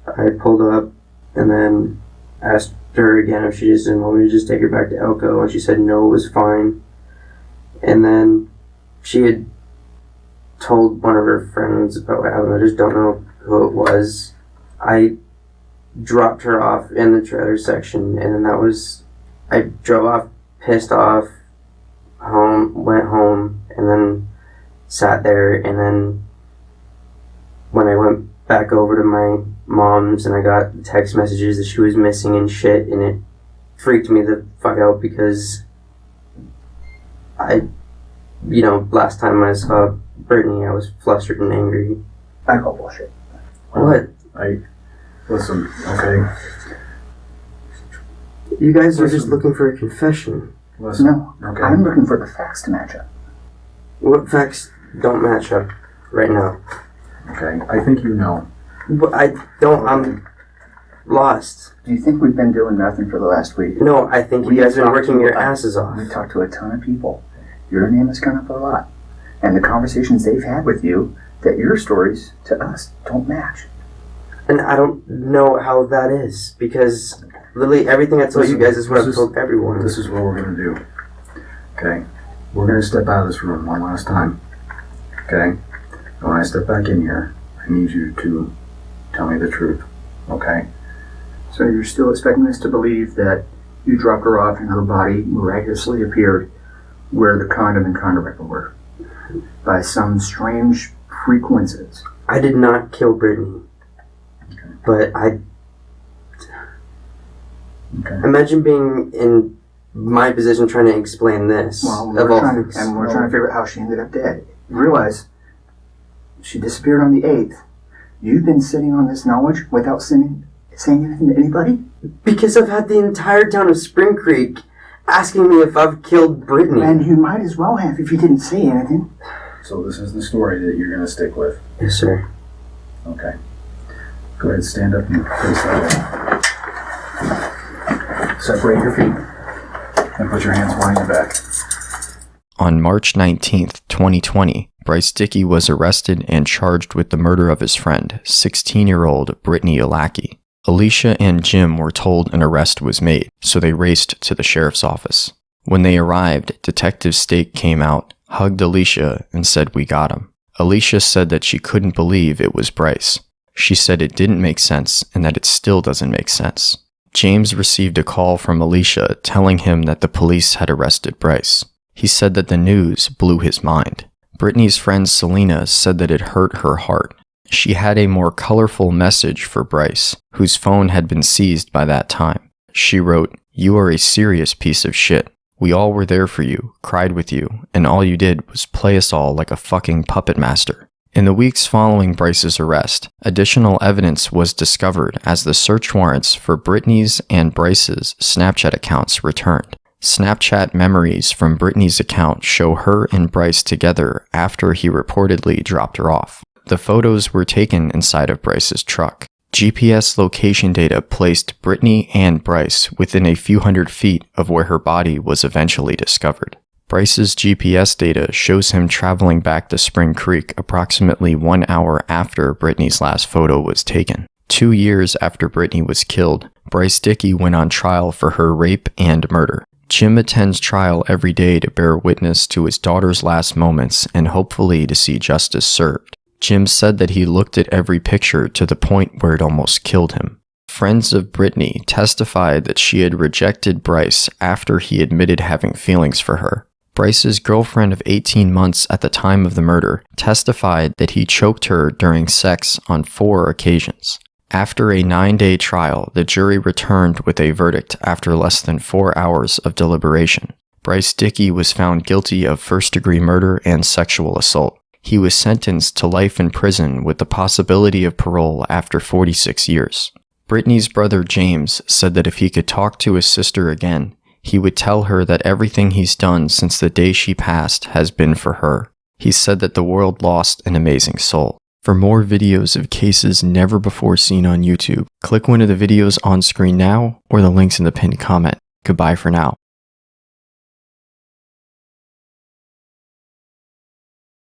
I pulled up and then asked her again if she just didn't want me to just take her back to Elko, and she said no, it was fine. And then she had told one of her friends about what happened. I just don't know who it was. I dropped her off in the trailer section, and then I drove off pissed off went home, and then sat there, and then when I went back over to my mom's and I got text messages that she was missing and shit, and it freaked me the fuck out because last time I saw Britney, I was flustered and angry. I call bullshit. What? Listen, okay? You guys are just looking for a confession. Listen, no, okay? I'm looking for the facts to match up. What facts don't match up right now? Okay, I think you know. But I don't, I'm lost. Do you think we've been doing nothing for the last week? No, I think you guys have been working your asses off. We've talked to a ton of people. Your name has come up a lot. And the conversations they've had with you, that your stories to us don't match. And I don't know how that is, because literally everything I told you guys is what I've told everyone. This is what we're going to do. Okay? We're going to step out of this room one last time. Okay? And when I step back in here, I need you to tell me the truth. Okay? So you're still expecting us to believe that you dropped her off and her body miraculously appeared where the condom and condom wrapper were by some strange frequencies? I did not kill Britney. Okay. But I... Okay. Imagine being in my position trying to explain this. Well, we're trying to figure out how she ended up dead. Realize she disappeared on the 8th. You've been sitting on this knowledge without saying anything to anybody? Because I've had the entire town of Spring Creek asking me if I've killed Britney. And you might as well have if you didn't say anything. So this is the story that you're going to stick with? Yes, sir. Okay. Go ahead, stand up and face that way. Separate your feet and put your hands behind your back. On March 19th, 2020, Bryce Dickey was arrested and charged with the murder of his friend, 16-year-old Britney Ilaki. Alicia and Jim were told an arrest was made, so they raced to the sheriff's office. When they arrived, Detective Stake came out, hugged Alicia, and said, "We got him." Alicia said that she couldn't believe it was Bryce. She said it didn't make sense and that it still doesn't make sense. James received a call from Alicia telling him that the police had arrested Bryce. He said that the news blew his mind. Britney's friend Selena said that it hurt her heart. She had a more colorful message for Bryce, whose phone had been seized by that time. She wrote, "You are a serious piece of shit. We all were there for you, cried with you, and all you did was play us all like a fucking puppet master." In the weeks following Bryce's arrest, additional evidence was discovered as the search warrants for Britney's and Bryce's Snapchat accounts returned. Snapchat memories from Britney's account show her and Bryce together after he reportedly dropped her off. The photos were taken inside of Bryce's truck. GPS location data placed Britney and Bryce within a few hundred feet of where her body was eventually discovered. Bryce's GPS data shows him traveling back to Spring Creek approximately 1 hour after Britney's last photo was taken. 2 years after Britney was killed, Bryce Dickey went on trial for her rape and murder. Jim attends trial every day to bear witness to his daughter's last moments and hopefully to see justice served. Jim said that he looked at every picture to the point where it almost killed him. Friends of Britney testified that she had rejected Bryce after he admitted having feelings for her. Bryce's girlfriend of 18 months at the time of the murder testified that he choked her during sex on 4 occasions. After a 9-day trial, the jury returned with a verdict after less than 4 hours of deliberation. Bryce Dickey was found guilty of first-degree murder and sexual assault. He was sentenced to life in prison with the possibility of parole after 46 years. Britney's brother James said that if he could talk to his sister again, he would tell her that everything he's done since the day she passed has been for her. He said that the world lost an amazing soul. For more videos of cases never before seen on YouTube, click one of the videos on screen now or the links in the pinned comment. Goodbye for now.